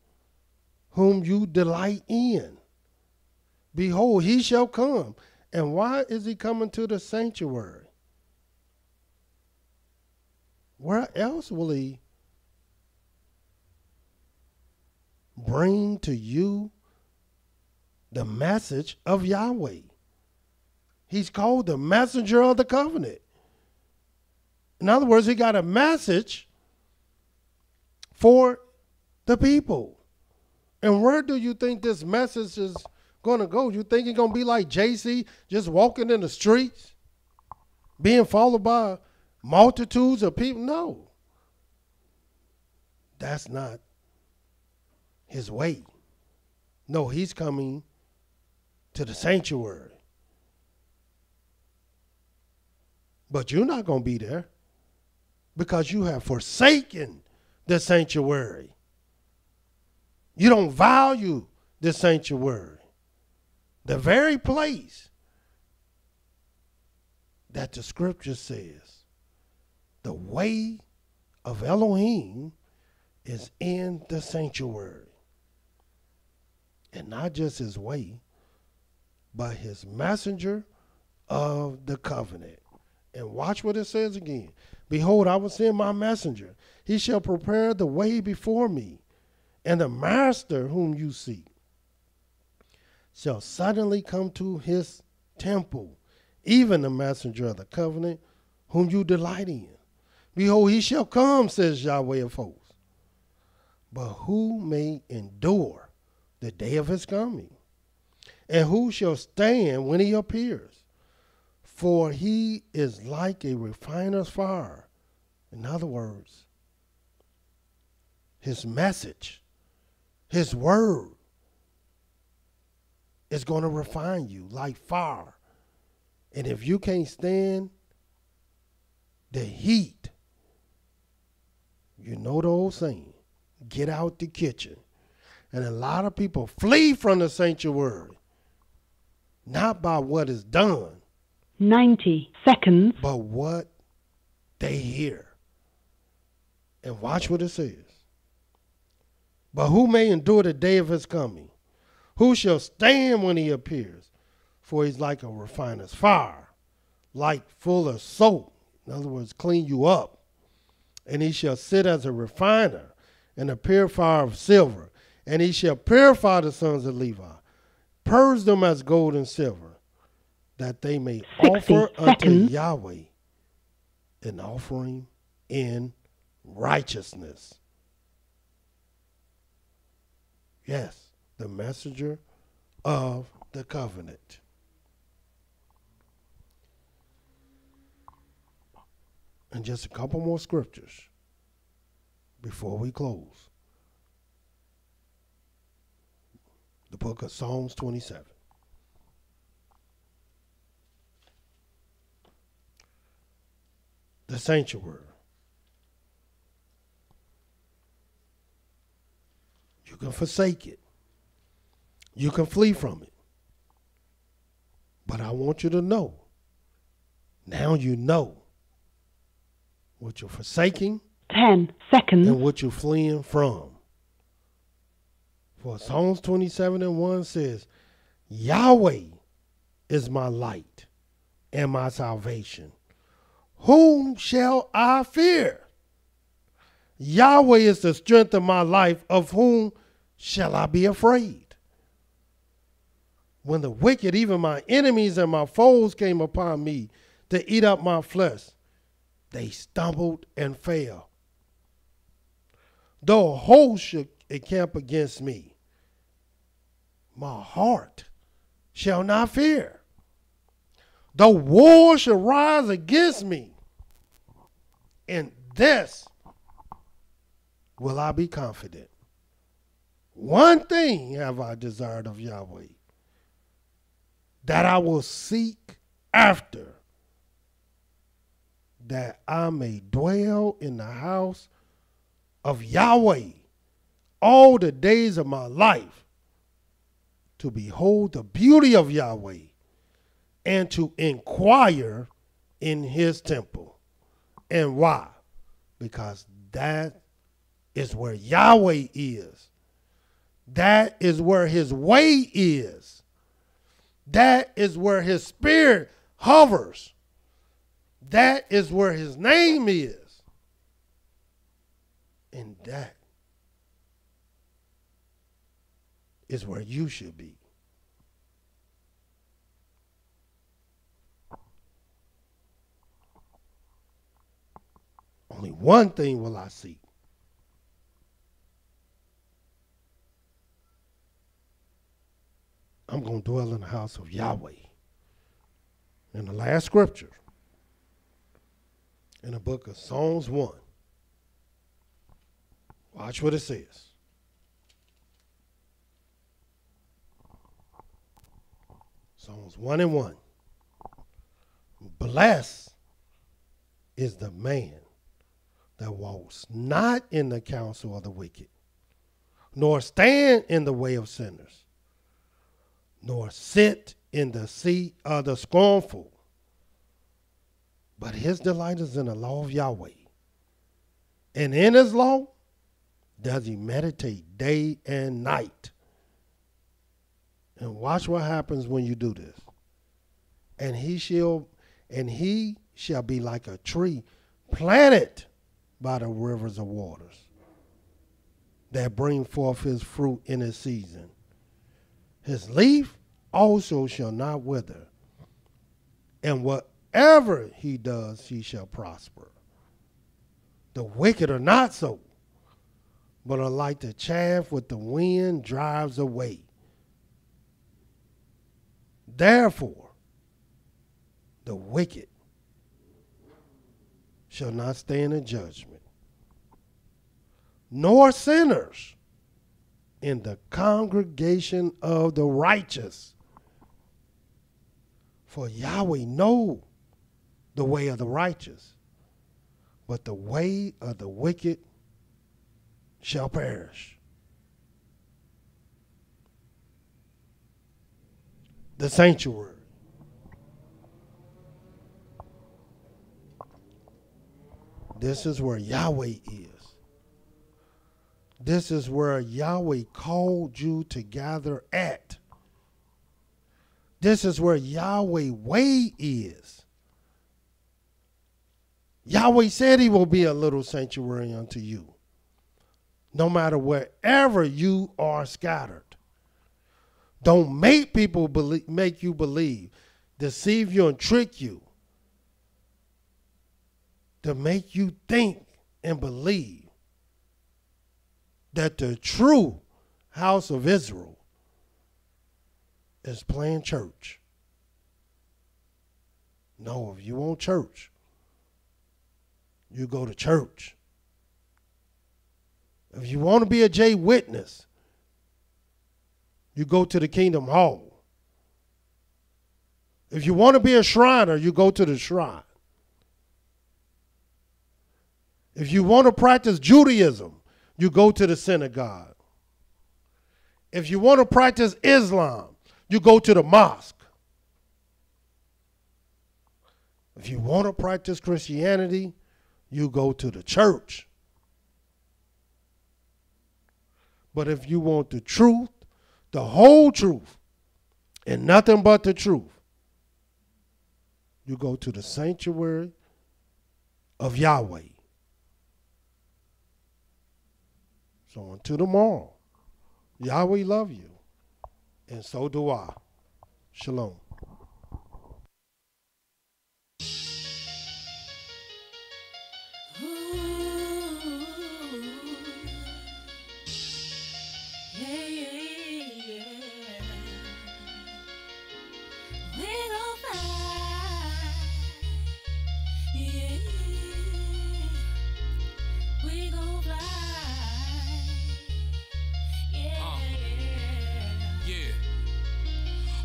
whom you delight in. Behold, he shall come. And why is he coming to the sanctuary? where else will he bring to you the message of Yahweh? He's called the messenger of the covenant. In other words, he got a message for the people. And where do you think this message is going to go? You think it's going to be like JC, just walking in the streets, being followed by multitudes of people? No. That's not his way. No, he's coming to the sanctuary. But you're not going to be there because you have forsaken the sanctuary. You don't value the sanctuary, the very place that the scripture says the way of Elohim is in the sanctuary. And not just his way, but his messenger of the covenant. And watch what it says again. Behold, I will send my messenger. He shall prepare the way before me. And the master whom you seek shall suddenly come to his temple, even the messenger of the covenant whom you delight in. Behold, he shall come, says Yahweh of hosts. But who may endure the day of his coming? And who shall stand when he appears? For he is like a refiner's fire. In other words, his message, his word is going to refine you like fire. And if you can't stand the heat, you know the old saying, get out the kitchen. And a lot of people flee from the sanctuary, not by what is done, 90 seconds. but what they hear. And watch what it says. But who may endure the day of his coming? Who shall stand when he appears? For he's like a refiner's fire, like full of soap. In other words, clean you up. And he shall sit as a refiner and a purifier of silver. And he shall purify the sons of Levi, purge them as gold and silver, that they may offer unto Yahweh an offering in righteousness. Yes, the messenger of the covenant. And just a couple more scriptures before we close. The book of Psalms 27. The sanctuary. You can forsake it. You can flee from it. But I want you to know, now you know what you're forsaking 10 seconds. and what you're fleeing from. For Psalms 27:1 says, Yahweh is my light and my salvation. Whom shall I fear? Yahweh is the strength of my life. Of whom shall I be afraid? When the wicked, even my enemies and my foes, came upon me to eat up my flesh, they stumbled and fell. Though a host should encamp against me, my heart shall not fear. Though war shall rise against me, in this will I be confident. One thing have I desired of Yahweh, that I will seek after, that I may dwell in the house of Yahweh all the days of my life, to behold the beauty of Yahweh and to inquire in his temple. And why? Because that is where Yahweh is. That is where his way is. That is where his spirit hovers. That is where his name is. And that is where you should be. Only one thing will I seek. I'm going to dwell in the house of Yahweh. In the last scripture, in the book of Psalms 1, watch what it says. Psalms 1:1. Blessed is the man that walks not in the counsel of the wicked, nor stand in the way of sinners, nor sit in the seat of the scornful. But his delight is in the law of Yahweh. And in his law does he meditate day and night. And watch what happens when you do this. And he shall be like a tree planted by the rivers of waters, that bring forth his fruit in his season. His leaf also shall not wither, and whatever he does, he shall prosper. The wicked are not so, but are like the chaff which the wind drives away. Therefore, the wicked shall not stand in judgment, nor sinners in the congregation of the righteous. For Yahweh knows the way of the righteous, but the way of the wicked shall perish. The sanctuary. This is where Yahweh is. This is where Yahweh called you to gather at. This is where Yahweh way is. Yahweh said he will be a little sanctuary unto you, no matter wherever you are scattered. Don't make people make you believe, deceive you and trick you, to make you think and believe that the true house of Israel is playing church. No, if you want church, you go to church. If you want to be a J witness, you go to the Kingdom Hall. If you want to be a Shriner, you go to the shrine. If you want to practice Judaism, you go to the synagogue. If you want to practice Islam, you go to the mosque. If you want to practice Christianity, you go to the church. But if you want the truth, the whole truth, and nothing but the truth, you go to the sanctuary of Yahweh. So until tomorrow, Yahweh love you, and so do I. Shalom.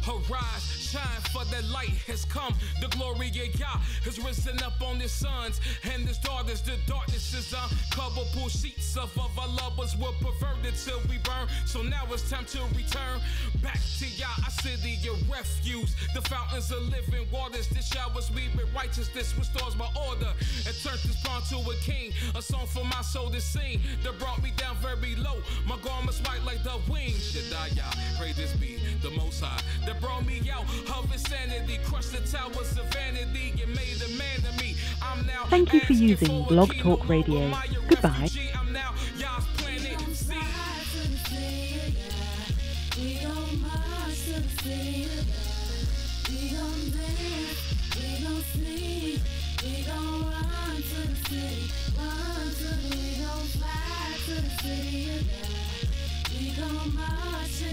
Arise, shine, for the light has come. The glory of Yah has risen up on his sons and his daughters. The darkness is uncoverable. Sheets of our lovers were perverted till we burn. So now it's time to return back to Yah, our city of refuge. The fountains of living waters. This showers me with righteousness, restores my order, and turns this pawn to a king. A song for my soul to sing that brought me down very low. My garments white like the wings. YISH, pray this be the Most High that brought me out of insanity, crushed the towers of vanity, and made a man of me. I'm now Thank you for using Blog Talk Radio. Goodbye. I'm now city. Run to the, we gon' fly to the city of God. We gon' march